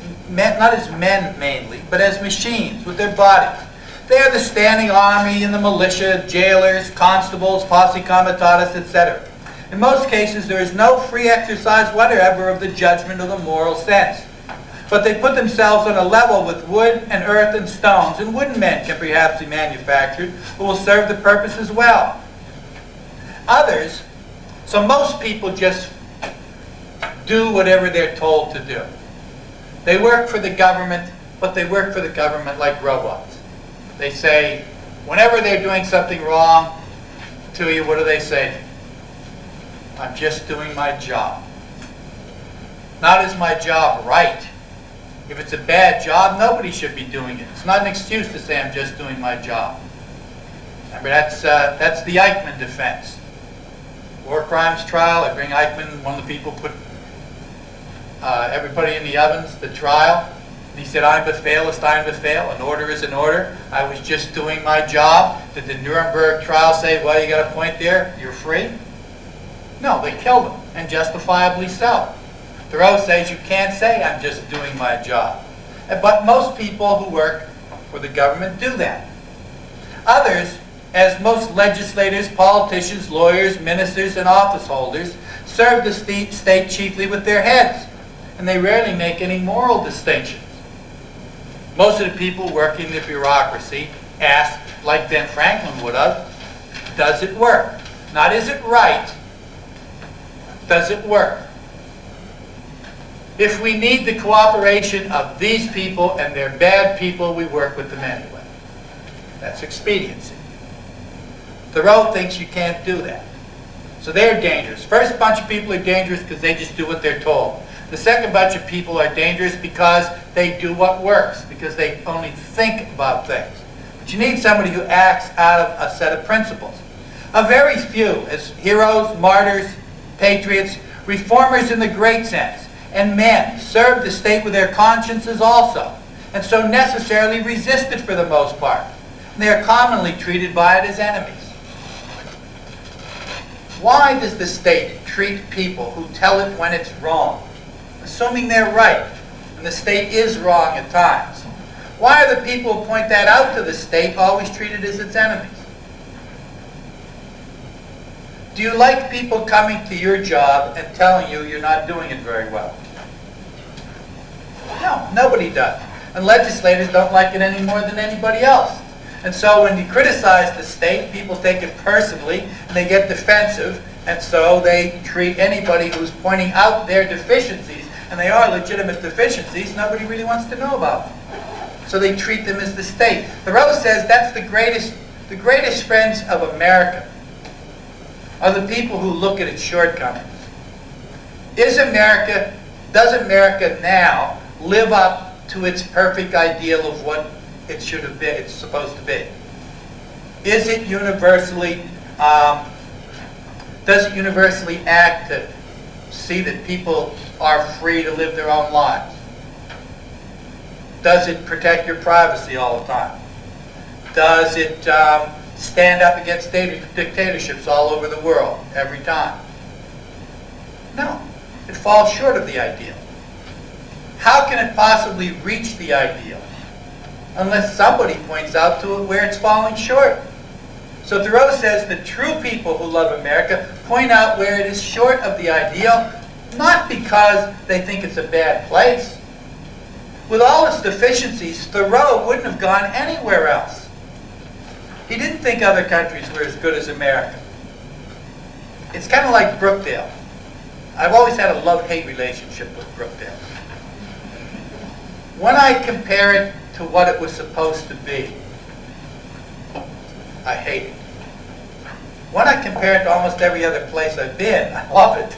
Speaker 1: but as machines with their bodies. They are the standing army and the militia, jailers, constables, posse comitatus, etc. In most cases, there is no free exercise whatever of the judgment of the moral sense. But they put themselves on a level with wood and earth and stones, and wooden men can perhaps be manufactured, who will serve the purpose as well. Others, so most people just do whatever they're told to do. They work for the government, but they work for the government like robots. They say, whenever they're doing something wrong to you, what do they say? I'm just doing my job. Not is my job right. If it's a bad job, nobody should be doing it. It's not an excuse to say I'm just doing my job. Remember, that's the Eichmann defense. War crimes trial, I bring Eichmann, one of the people put everybody in the ovens, the trial. And he said, ein Befehl ist ein Befehl, an order is an order. I was just doing my job. Did the Nuremberg trial say, well, you got a point there, you're free? No, they killed him, and justifiably so. Thoreau says you can't say I'm just doing my job. But most people who work for the government do that. Others, as most legislators, politicians, lawyers, ministers, and office holders, serve the state chiefly with their heads, and they rarely make any moral distinctions. Most of the people working in the bureaucracy ask, like Ben Franklin would have, does it work? Not is it right, does it work? If we need the cooperation of these people and they're bad people, we work with them anyway. That's expediency. Thoreau thinks you can't do that. So they're dangerous. First bunch of people are dangerous because they just do what they're told. The second bunch of people are dangerous because they do what works, because they only think about things. But you need somebody who acts out of a set of principles. A very few, as heroes, martyrs, patriots, reformers in the great sense, and men served the state with their consciences also, and so necessarily resisted for the most part. And they are commonly treated by it as enemies. Why does the state treat people who tell it when it's wrong, assuming they're right, and the state is wrong at times? Why are the people who point that out to the state always treated as its enemies? Do you like people coming to your job and telling you you're not doing it very well? No, nobody does. And legislators don't like it any more than anybody else. And so when you criticize the state, people take it personally, and they get defensive, and so they treat anybody who's pointing out their deficiencies, and they are legitimate deficiencies, nobody really wants to know about them. So they treat them as the state. Thoreau says that's the greatest friends of America are the people who look at its shortcomings. Does America now live up to its perfect ideal of what it should have been, it's supposed to be? Is it universally, does it universally act to see that people are free to live their own lives? Does it protect your privacy all the time? Does it stand up against dictatorships all over the world every time? No, it falls short of the ideal. How can it possibly reach the ideal unless somebody points out to it where it's falling short? So Thoreau says the true people who love America point out where it is short of the ideal, not because they think it's a bad place. With all its deficiencies, Thoreau wouldn't have gone anywhere else. He didn't think other countries were as good as America. It's kind of like Brookdale. I've always had a love-hate relationship with Brookdale. When I compare it to what it was supposed to be, I hate it. When I compare it to almost every other place I've been, I love it.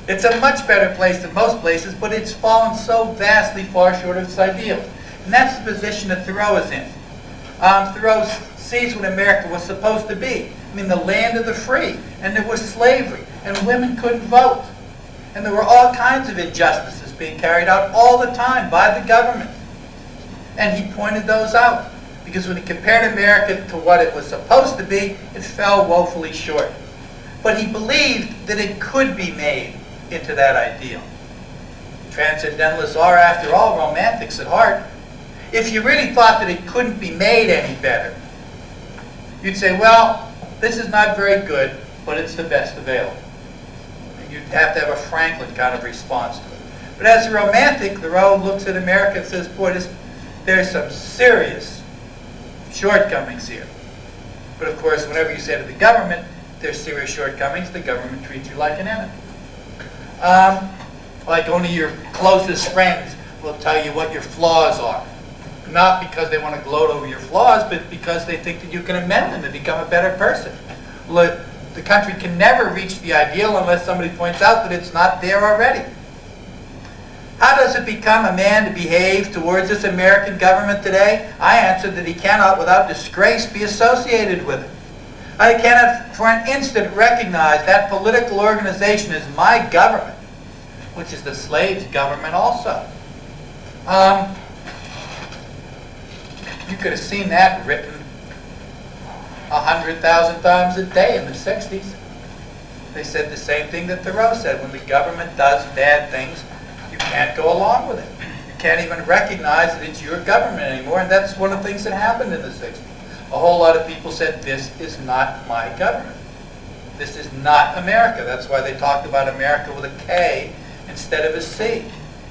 Speaker 1: It's a much better place than most places, but it's fallen so vastly far short of its ideals. And that's the position that Thoreau is in. Thoreau sees what America was supposed to be. I mean, the land of the free, and there was slavery, and women couldn't vote. And there were all kinds of injustices being carried out all the time by the government. And he pointed those out, because when he compared America to what it was supposed to be, it fell woefully short. But he believed that it could be made into that ideal. Transcendentalists are, after all, romantics at heart. If you really thought that it couldn't be made any better, you'd say, well, this is not very good, but it's the best available. And you'd have to have a Franklin kind of response to it. But as a romantic, Thoreau looks at America and says, boy, there's some serious shortcomings here. But of course, whenever you say to the government, there's serious shortcomings, the government treats you like an enemy. Like only your closest friends will tell you what your flaws are. Not because they want to gloat over your flaws, but because they think that you can amend them and become a better person. Well, the country can never reach the ideal unless somebody points out that it's not there already. How does it become a man to behave towards this American government today? I answer that he cannot, without disgrace, be associated with it. I cannot for an instant recognize that political organization as my government, which is the slave's government also. You could have seen that written 100,000 times a day in the 60s. They said the same thing that Thoreau said. When the government does bad things, you can't go along with it. You can't even recognize that it's your government anymore, and that's one of the things that happened in the 60s. A whole lot of people said, this is not my government. This is not America. That's why they talked about America with a K instead of a C.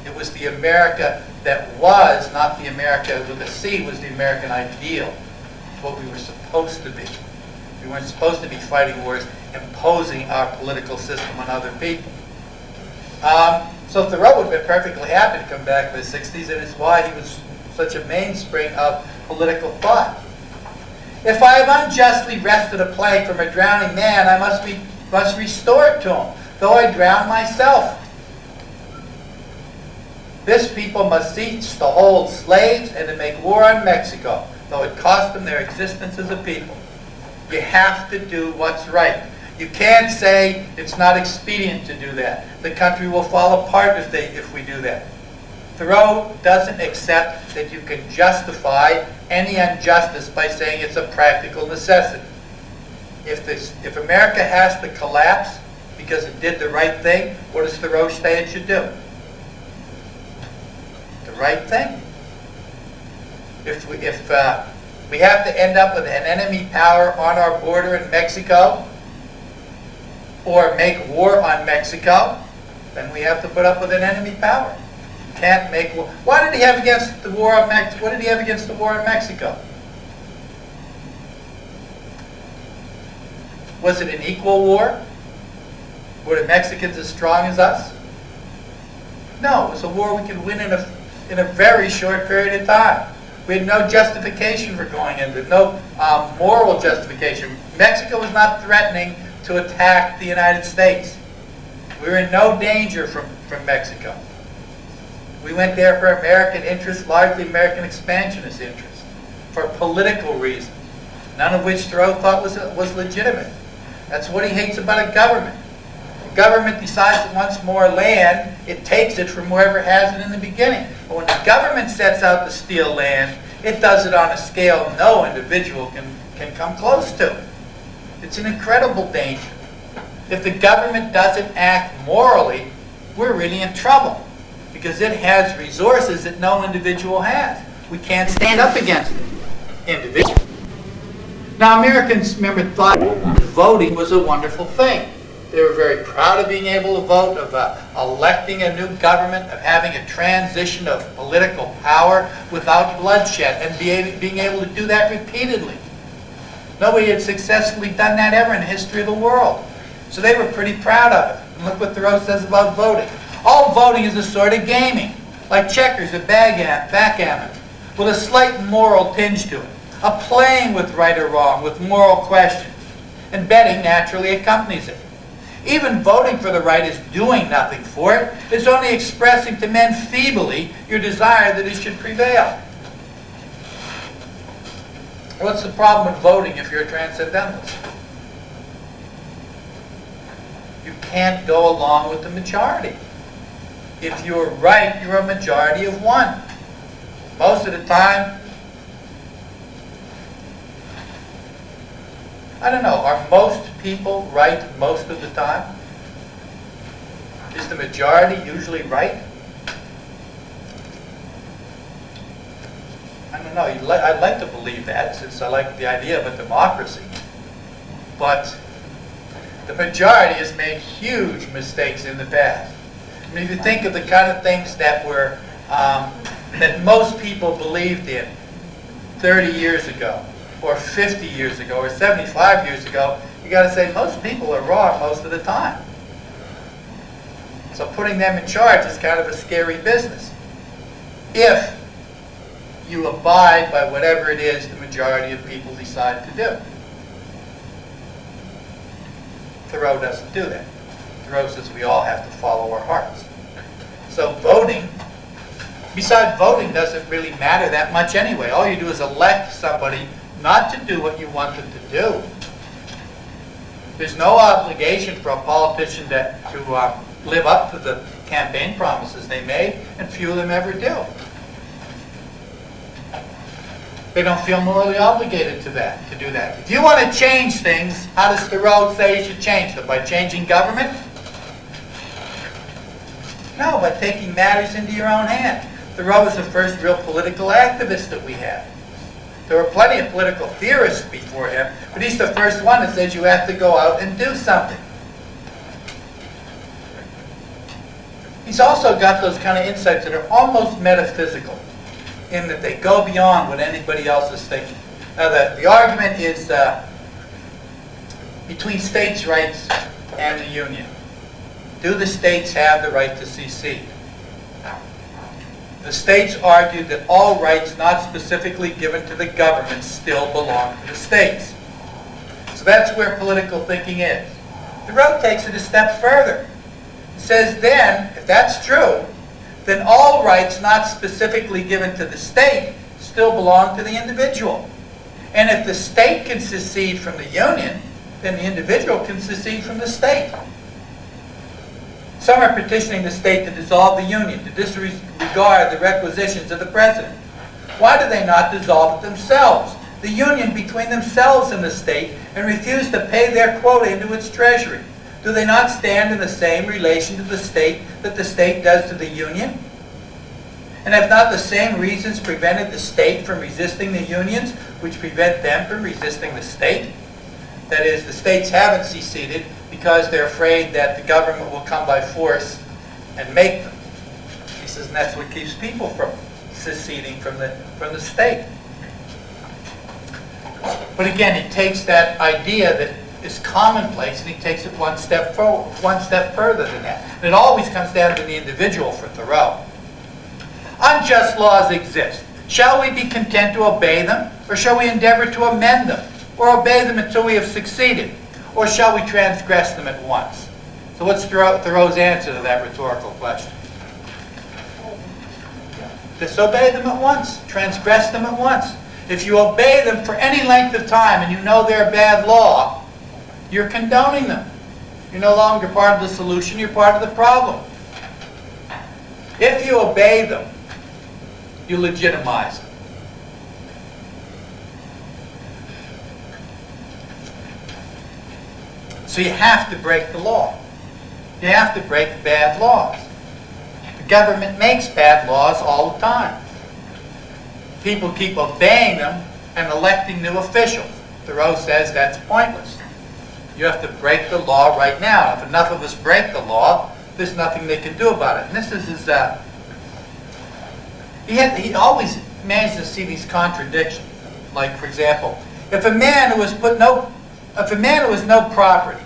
Speaker 1: It was the America that was not the America with a C, was the American ideal, what we were supposed to be. We weren't supposed to be fighting wars, imposing our political system on other people. So Thoreau would have been perfectly happy to come back in the 60s, and it's why he was such a mainspring of political thought. If I have unjustly wrested a plague from a drowning man, I must restore it to him, though I drown myself. This people must cease to hold slaves and to make war on Mexico, though it cost them their existence as a people. You have to do what's right. You can't say it's not expedient to do that. The country will fall apart if we do that. Thoreau doesn't accept that you can justify any injustice by saying it's a practical necessity. If America has to collapse because it did the right thing, what does Thoreau say it should do? The right thing. If we have to end up with an enemy power on our border in Mexico, or make war on Mexico, then we have to put up with an enemy power. Can't make war. What did he have against the war on Mexico? What did he have against the war in Mexico? Was it an equal war? Were the Mexicans as strong as us? No, it was a war we could win in a very short period of time. We had no justification for going into it, no moral justification. Mexico was not threatening to attack the United States. We were in no danger from Mexico. We went there for American interests, largely American expansionist interests, for political reasons, none of which Thoreau thought was legitimate. That's what he hates about a government. The government decides it wants more land, it takes it from wherever it has it in the beginning. But when the government sets out to steal land, it does it on a scale no individual can come close to. It's an incredible danger. If the government doesn't act morally, we're really in trouble because it has resources that no individual has. We can't stand up against it individually. Now, Americans, remember, thought voting was a wonderful thing. They were very proud of being able to vote, of electing a new government, of having a transition of political power without bloodshed, and being able to do that repeatedly. Nobody had successfully done that ever in the history of the world. So they were pretty proud of it. And look what Thoreau says about voting. All voting is a sort of gaming, like checkers or backgammon, with a slight moral tinge to it. A playing with right or wrong, with moral questions. And betting naturally accompanies it. Even voting for the right is doing nothing for it. It's only expressing to men feebly your desire that it should prevail. What's the problem with voting if you're a transcendentalist? You can't go along with the majority. If you're right, you're a majority of one. Most of the time, I don't know, are most people right most of the time? Is the majority usually right? I don't know. I'd like to believe that, since I like the idea of a democracy. But the majority has made huge mistakes in the past. I mean, if you think of the kind of things that were that most people believed in 30 years ago, or 50 years ago, or 75 years ago, you got to say most people are wrong most of the time. So putting them in charge is kind of a scary business. If you abide by whatever it is the majority of people decide to do. Thoreau doesn't do that. Thoreau says we all have to follow our hearts. So voting, besides voting, doesn't really matter that much anyway. All you do is elect somebody not to do what you want them to do. There's no obligation for a politician to live up to the campaign promises they made, and few of them ever do. They don't feel morally obligated to do that. If you want to change things, how does Thoreau say you should change them? By changing government? No, by taking matters into your own hand. Thoreau was the first real political activist that we had. There were plenty of political theorists before him, but he's the first one that says you have to go out and do something. He's also got those kind of insights that are almost metaphysical, in that they go beyond what anybody else is thinking. Now, the argument is between states' rights and the Union. Do the states have the right to secede? The states argued that all rights not specifically given to the government still belong to the states. So that's where political thinking is. Thoreau takes it a step further. He says then, if that's true, then all rights not specifically given to the state still belong to the individual. And if the state can secede from the Union, then the individual can secede from the state. Some are petitioning the state to dissolve the Union, to disregard the requisitions of the President. Why do they not dissolve it themselves, the Union between themselves and the state, and refuse to pay their quota into its treasury? Do they not stand in the same relation to the state that the state does to the Union? And have not the same reasons prevented the state from resisting the unions, which prevent them from resisting the state? That is, the states haven't seceded because they're afraid that the government will come by force and make them. He says, and that's what keeps people from seceding from the state. But again, he takes that idea that is commonplace and he takes it one step further than that. And it always comes down to the individual for Thoreau. Unjust laws exist. Shall we be content to obey them, or shall we endeavor to amend them, or obey them until we have succeeded, or shall we transgress them at once? So what's Thoreau's answer to that rhetorical question? Disobey them at once. Transgress them at once. If you obey them for any length of time and you know they're bad law, you're condoning them. You're no longer part of the solution, you're part of the problem. If you obey them, you legitimize them. So you have to break the law. You have to break bad laws. The government makes bad laws all the time. People keep obeying them and electing new officials. Thoreau says that's pointless. You have to break the law right now. If enough of us break the law, there's nothing they can do about it. And this is his... He always managed to see these contradictions. Like, for example, if a man who has no property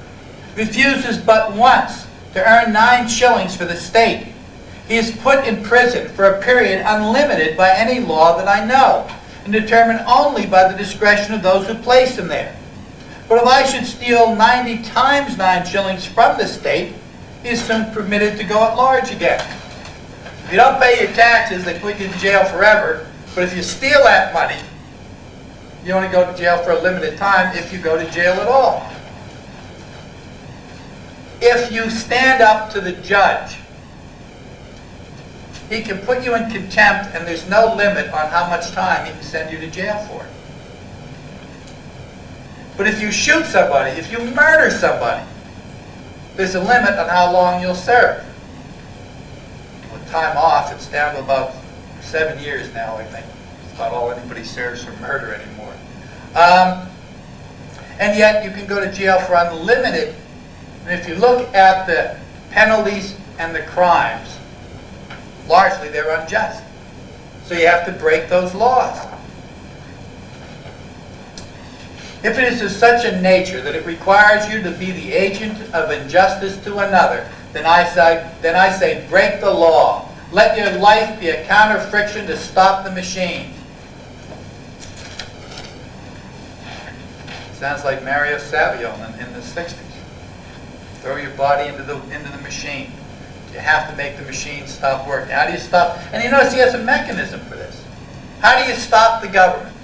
Speaker 1: refuses but once to earn 9 shillings for the state, he is put in prison for a period unlimited by any law that I know, and determined only by the discretion of those who place him there. But if I should steal 90 times 9 shillings from the state, he is soon permitted to go at large again. If you don't pay your taxes, they put you in jail forever. But if you steal that money, you only go to jail for a limited time if you go to jail at all. If you stand up to the judge, he can put you in contempt and there's no limit on how much time he can send you to jail for. But if you shoot somebody, if you murder somebody, there's a limit on how long you'll serve. With time off, it's down to about 7 years now, I think. It's about all anybody serves for murder anymore. And yet you can go to jail for unlimited. And if you look at the penalties and the crimes, largely they're unjust. So you have to break those laws. If it is of such a nature that it requires you to be the agent of injustice to another, then I say break the law. Let your life be a counter-friction to stop the machine. Sounds like Mario Savio in the 60s. Throw your body into the machine. You have to make the machine stop working. How do you stop? And you notice he has a mechanism for this. How do you stop the government?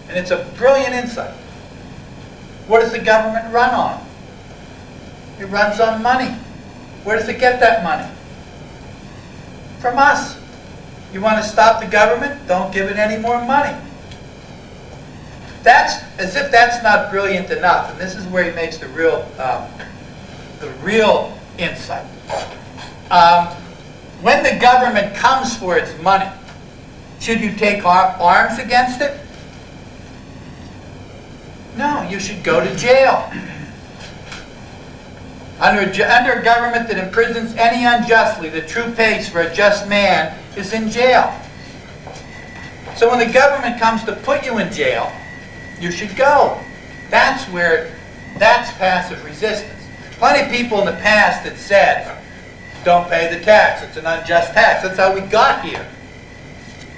Speaker 1: And it's a brilliant insight. What does the government run on? It runs on money. Where does it get that money? From us. You want to stop the government? Don't give it any more money. That's as if that's not brilliant enough. And this is where he makes the real insight. When the government comes for its money, should you take arms against it? No, you should go to jail. Under a government that imprisons any unjustly, the true place for a just man is in jail. So when the government comes to put you in jail, you should go. That's passive resistance. Plenty of people in the past that said, don't pay the tax, it's an unjust tax. That's how we got here.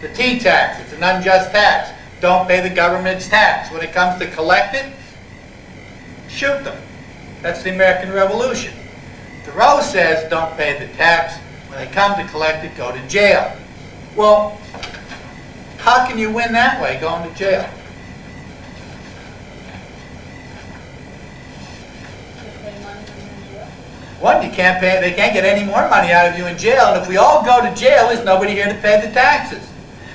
Speaker 1: The tea tax, it's an unjust tax. Don't pay the government's tax. When it comes to collect it, shoot them. That's the American Revolution. Thoreau says, don't pay the tax. When they come to collect it, go to jail. Well, how can you win that way, going to jail? One, you can't pay. They can't get any more money out of you in jail. And if we all go to jail, there's nobody here to pay the taxes.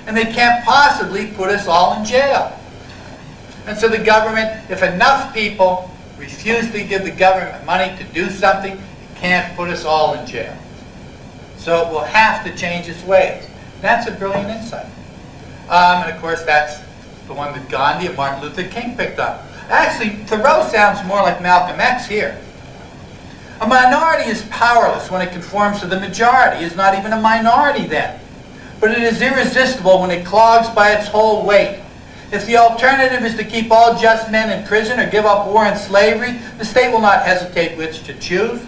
Speaker 1: And they can't possibly put us all in jail. And so the government, if enough people refuse to give the government money to do something, it can't put us all in jail. So it will have to change its ways. That's a brilliant insight. And of course, that's the one that Gandhi and Martin Luther King picked up. Actually, Thoreau sounds more like Malcolm X here. A minority is powerless when it conforms to the majority. It's not even a minority then. But it is irresistible when it clogs by its whole weight. If the alternative is to keep all just men in prison or give up war and slavery, the state will not hesitate which to choose.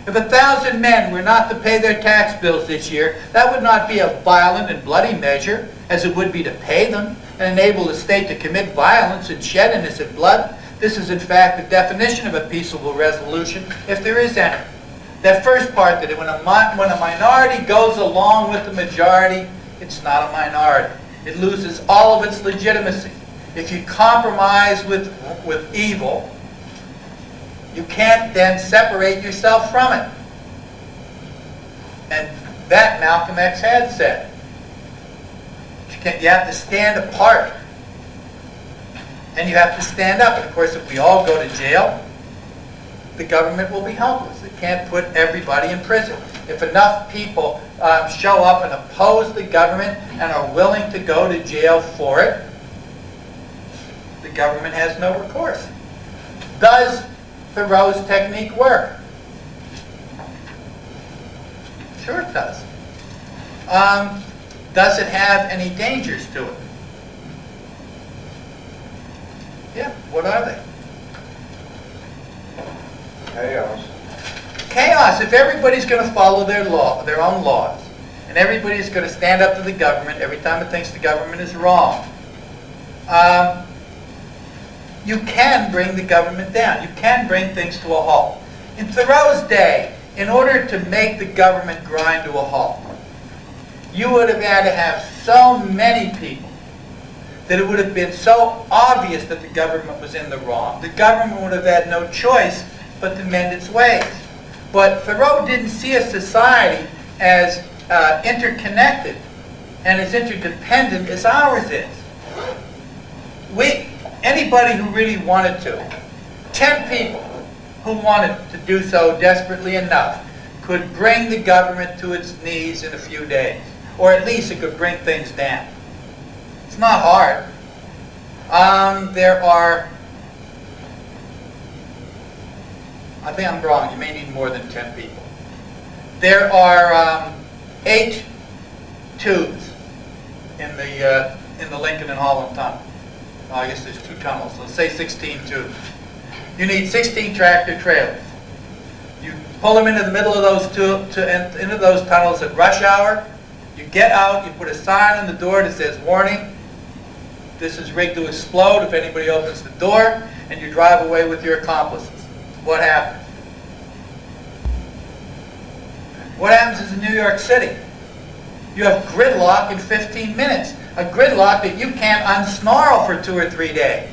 Speaker 1: If 1,000 men were not to pay their tax bills this year, that would not be a violent and bloody measure, as it would be to pay them and enable the state to commit violence and shed innocent blood. This is in fact the definition of a peaceable resolution, if there is any. That first part, that when a minority goes along with the majority, it's not a minority. It loses all of its legitimacy. If you compromise with evil, you can't then separate yourself from it. And that Malcolm X had said. You have to stand apart. And you have to stand up. And of course, if we all go to jail, the government will be helpless. It can't put everybody in prison. If enough people show up and oppose the government and are willing to go to jail for it, the government has no recourse. Does Thoreau's technique work? Sure it does. Does it have any dangers to it? Yeah, what are they?
Speaker 2: Chaos.
Speaker 1: Chaos. If everybody's going to follow their own laws, and everybody's going to stand up to the government every time it thinks the government is wrong, you can bring the government down. You can bring things to a halt. In Thoreau's day, in order to make the government grind to a halt, you would have had to have so many people that it would have been so obvious that the government was in the wrong. The government would have had no choice but to mend its ways. But Thoreau didn't see a society as interconnected and as interdependent as ours is. Anybody who really wanted to, 10 people who wanted to do so desperately enough, could bring the government to its knees in a few days. Or at least it could bring things down. It's not hard. There are, I think I'm wrong, you may need more than 10 people. There are 8 tubes in the Lincoln and Holland tunnel. I guess there's 2 tunnels, so let's say 16 tubes. You need 16 tractor trailers. You pull them into the middle of those into those tunnels at rush hour. You get out, you put a sign on the door that says, warning, this is rigged to explode if anybody opens the door, and you drive away with your accomplices. What happens? What happens is in New York City, you have gridlock in 15 minutes. A gridlock that you can't unsnarl for 2 or 3 days.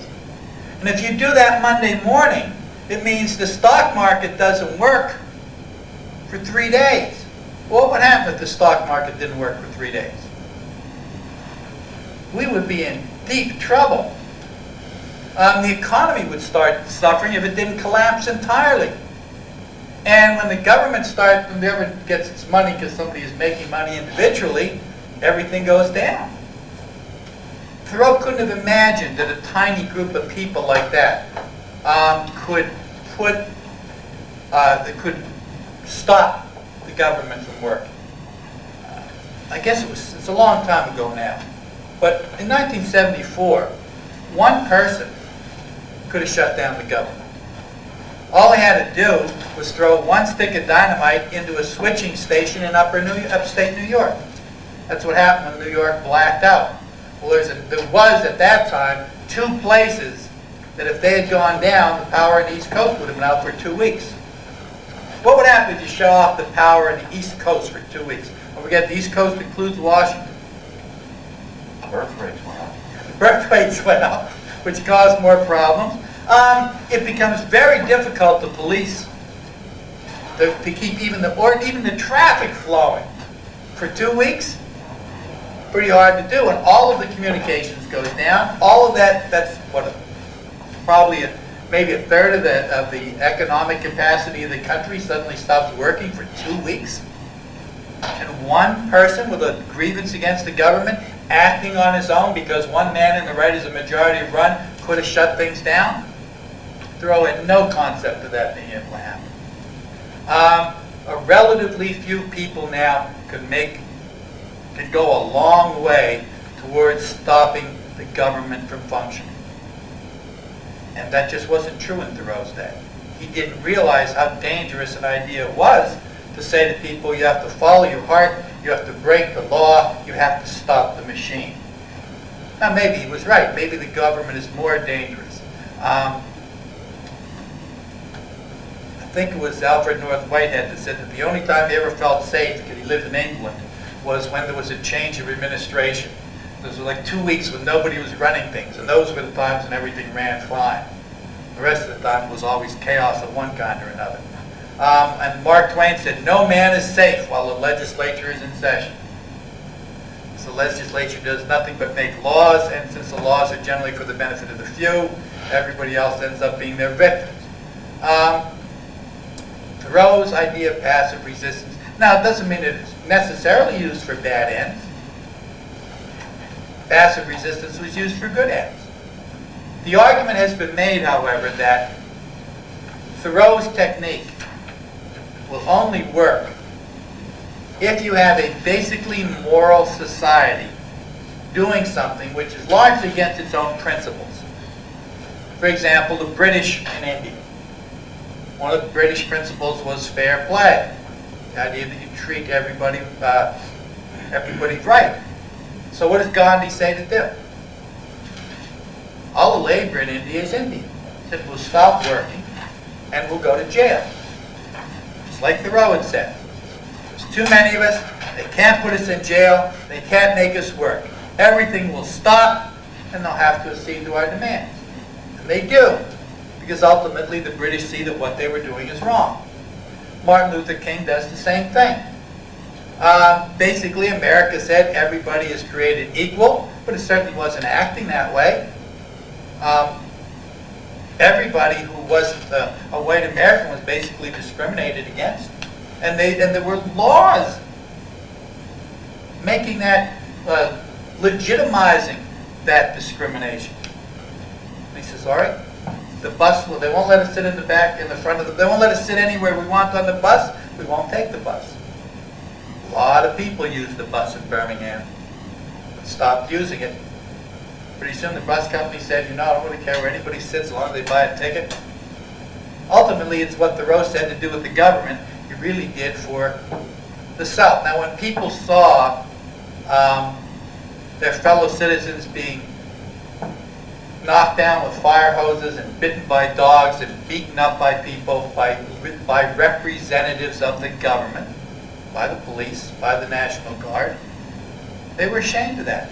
Speaker 1: And if you do that Monday morning, it means the stock market doesn't work for 3 days. Well, what would happen if the stock market didn't work for 3 days? We would be in deep trouble. The economy would start suffering if it didn't collapse entirely. And when the government never gets its money because somebody is making money individually, everything goes down. Thoreau couldn't have imagined that a tiny group of people like that could put that could stop the government from working. I guess it's a long time ago now. But in 1974, one person could have shut down the government. All he had to do was throw one stick of dynamite into a switching station in upstate New York. That's what happened when New York blacked out. Well, there was at that time 2 places that if they had gone down, the power in the East Coast would have been out for 2 weeks. What would happen if you shut off the power in the East Coast for 2 weeks? Don't forget, the East Coast includes Washington.
Speaker 2: Birth rates went up.
Speaker 1: Birth rates went up, which caused more problems. It becomes very difficult to police, to keep even the traffic flowing for 2 weeks. Pretty hard to do, and all of the communications goes down. All of that's what, probably maybe a third of the economic capacity of the country suddenly stops working for 2 weeks. And one person with a grievance against the government acting on his own because one man in the right is a majority run could have shut things down. Thoreau had no concept of that being able to happen. A relatively few people now could go a long way towards stopping the government from functioning. And that just wasn't true in Thoreau's day. He didn't realize how dangerous an idea it was to say to people, you have to follow your heart, you have to break the law, you have to stop the machine. Now maybe he was right. Maybe the government is more dangerous. I think it was Alfred North Whitehead that said that the only time he ever felt safe, because he lived in England, was when there was a change of administration. Those were like 2 weeks when nobody was running things, and those were the times when everything ran fine. The rest of the time was always chaos of one kind or another. And Mark Twain said, no man is safe while the legislature is in session. So the legislature does nothing but make laws, and since the laws are generally for the benefit of the few, everybody else ends up being their victims. Thoreau's idea of passive resistance. Now, it doesn't mean it's necessarily used for bad ends. Passive resistance was used for good ends. The argument has been made, however, that Thoreau's technique will only work if you have a basically moral society doing something which is largely against its own principles. For example, the British in India. One of the British principles was fair play. The idea that you treat everybody right. So what does Gandhi say to do? All the labor in India is Indian. He said, we'll stop working and we'll go to jail. Just like Thoreau had said. There's too many of us. They can't put us in jail. They can't make us work. Everything will stop and they'll have to accede to our demands. And they do. Because ultimately the British see that what they were doing is wrong. Martin Luther King does the same thing. Basically, America said everybody is created equal, but it certainly wasn't acting that way. Everybody who wasn't a white American was basically discriminated against. And there were laws making that, legitimizing that discrimination. And he says, all right, the bus, well, they won't let us sit in the back, in the front of the, they won't let us sit anywhere we want on the bus, we won't take the bus. A lot of people use the bus in Birmingham, but stopped using it. Pretty soon the bus company said, I don't really care where anybody sits as long as they buy a ticket. Ultimately, it's what Thoreau said to do with the government, he really did for the South. Now, when people saw their fellow citizens being knocked down with fire hoses and bitten by dogs and beaten up by people, by representatives of the government, by the police, by the National Guard, they were ashamed of that.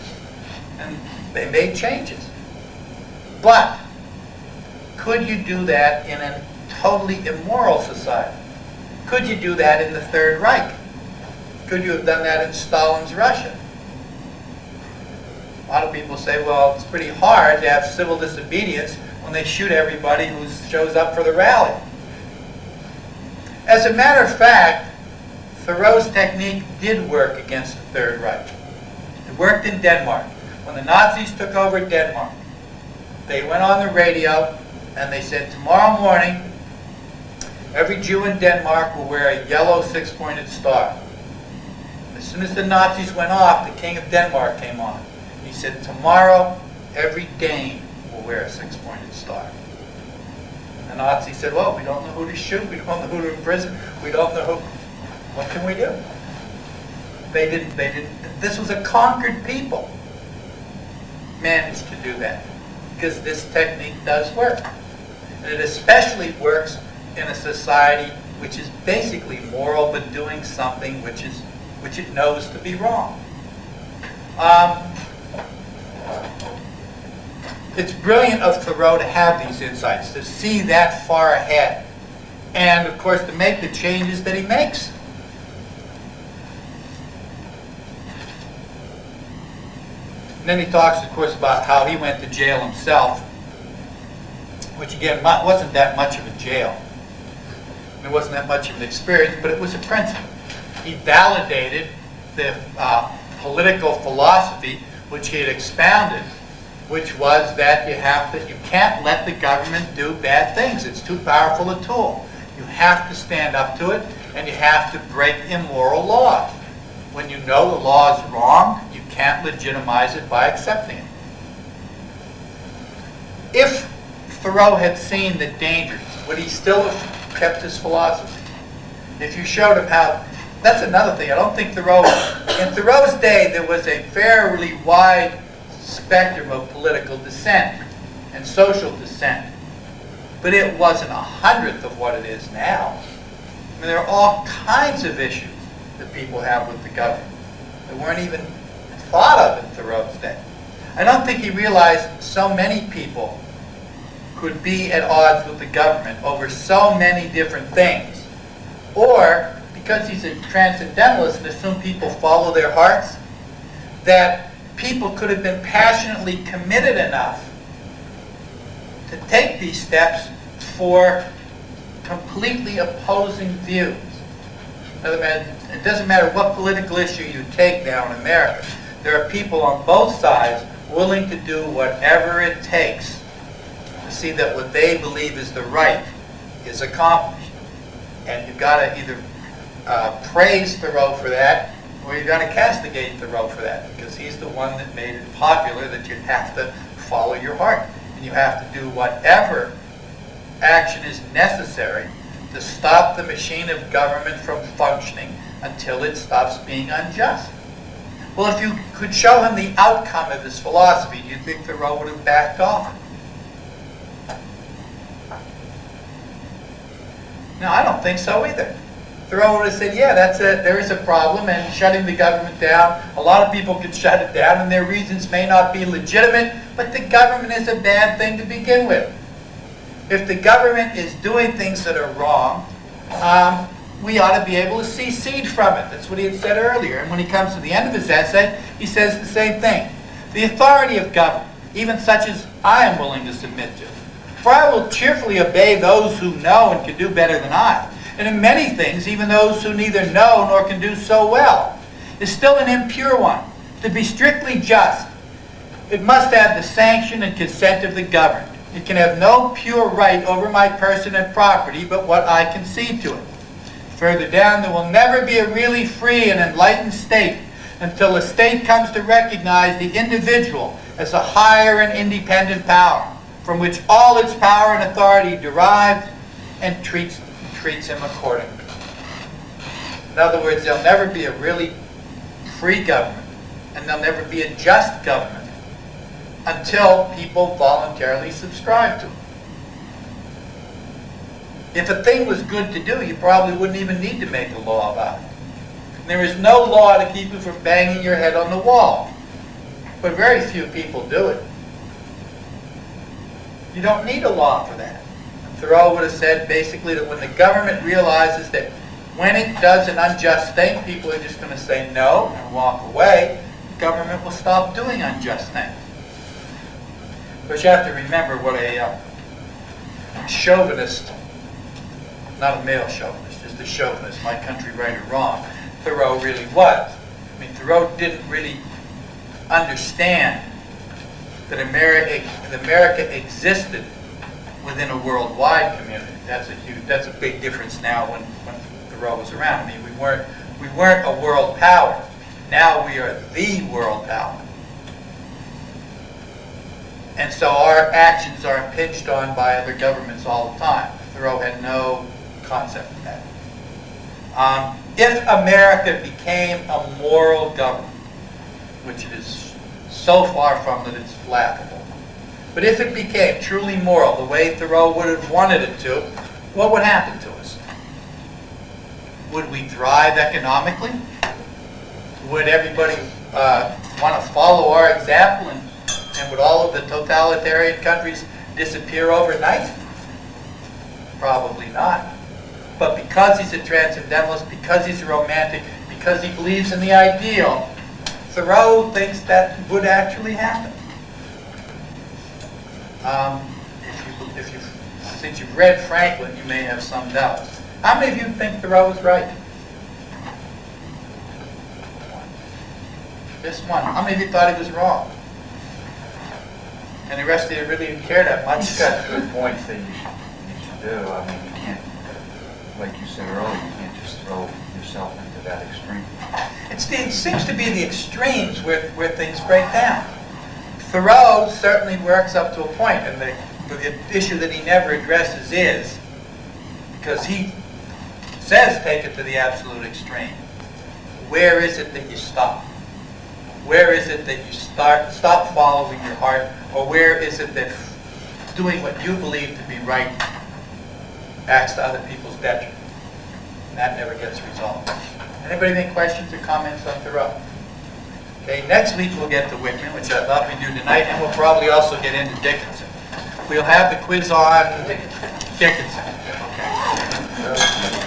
Speaker 1: And they made changes. But could you do that in a totally immoral society? Could you do that in the Third Reich? Could you have done that in Stalin's Russia? A lot of people say, well, it's pretty hard to have civil disobedience when they shoot everybody who shows up for the rally. As a matter of fact, Thoreau's technique did work against the Third Reich. It worked in Denmark. When the Nazis took over Denmark, they went on the radio and they said, tomorrow morning, Every Jew in Denmark will wear a yellow six-pointed star. As soon as the Nazis went off, the king of Denmark came on. He said, tomorrow, every Dane will wear a six-pointed star. And the Nazis said, well, we don't know who to shoot, we don't know who to imprison, we don't know who. What can we do? They didn't, this was a conquered people. Managed to do that. Because this technique does work. And it especially works in a society which is basically moral but doing something which it knows to be wrong. It's brilliant of Thoreau to have these insights, to see that far ahead, and of course to make the changes that he makes. And then he talks, of course, about how he went to jail himself, which again wasn't that much of a jail. It wasn't that much of an experience, but it was a principle. He validated the political philosophy which he had expounded, which was that you can't let the government do bad things. It's too powerful a tool. You have to stand up to it, and you have to break immoral laws. When you know the law is wrong, you can't legitimize it by accepting it. If Thoreau had seen the dangers, would he still have kept his philosophy? If you showed him how, that's another thing. I don't think Thoreau, in Thoreau's day, there was a fairly wide spectrum of political dissent and social dissent. But it wasn't 1/100th of what it is now. I mean, there are all kinds of issues that people have with the government that weren't even thought of in Thoreau's day. I don't think he realized so many people could be at odds with the government over so many different things. Or, because he's a transcendentalist and assumed people follow their hearts, that people could have been passionately committed enough to take these steps for completely opposing views. In other words, it doesn't matter what political issue you take now in America, there are people on both sides willing to do whatever it takes to see that what they believe is the right is accomplished. And you've got to either praise Thoreau for that, or you've got to castigate Thoreau for that, because he's the one that made it popular that you have to follow your heart. And you have to do whatever action is necessary to stop the machine of government from functioning until it stops being unjust. Well, if you could show him the outcome of his philosophy, do you think Thoreau would have backed off? No, I don't think so either. Thoreau would have said, yeah, there is a problem, and shutting the government down, a lot of people could shut it down, and their reasons may not be legitimate, but the government is a bad thing to begin with. If the government is doing things that are wrong, we ought to be able to secede from it. That's what he had said earlier. And when he comes to the end of his essay, he says the same thing. The authority of government, even such as I am willing to submit to, for I will cheerfully obey those who know and can do better than I. And in many things, even those who neither know nor can do so well, is still an impure one. To be strictly just, it must have the sanction and consent of the governed. It can have no pure right over my person and property but what I concede to it. Further down, there will never be a really free and enlightened state until the state comes to recognize the individual as a higher and independent power, from which all its power and authority derived, and treats him accordingly. In other words, there'll never be a really free government, and there'll never be a just government until people voluntarily subscribe to it. If a thing was good to do, you probably wouldn't even need to make a law about it. There is no law to keep you from banging your head on the wall. But very few people do it. You don't need a law for that. Thoreau would have said basically that when the government realizes that when it does an unjust thing, people are just going to say no and walk away, the government will stop doing unjust things. But you have to remember what a chauvinist, not a male chauvinist, just a chauvinist, my country right or wrong, Thoreau really was. I mean, Thoreau didn't really understand that America existed within a worldwide community. That's a big difference now when Thoreau was around. I mean, we weren't a world power. Now we are the world power. And so our actions are impinged on by other governments all the time. Thoreau had no concept of that. If America became a moral government, which it is so far from that it's laughable, but if it became truly moral, the way Thoreau would have wanted it to, what would happen to us? Would we thrive economically? Would everybody want to follow our example, and would all of the totalitarian countries disappear overnight? Probably not. But because he's a transcendentalist, because he's a romantic, because he believes in the ideal, Thoreau thinks that would actually happen. Since you've read Franklin, you may have some doubts. How many of you think Thoreau was right? Just one. How many of you thought he was wrong? And the rest of you really didn't care that much.
Speaker 2: He's got good points that you should do. I mean, you can't, like you said earlier, you can't just throw yourself into that extreme.
Speaker 1: It seems to be the extremes where things break down. Thoreau certainly works up to a point, and the issue that he never addresses is, because he says take it to the absolute extreme, where is it that you stop? Where is it that you stop following your heart, or where is it that doing what you believe to be right acts to other people's detriment? And that never gets resolved. Anybody have any questions or comments on Thoreau? Okay, next week we'll get to Whitman, which I thought we'd do tonight, and we'll probably also get into Dickinson. We'll have the quiz on Dickinson. Okay.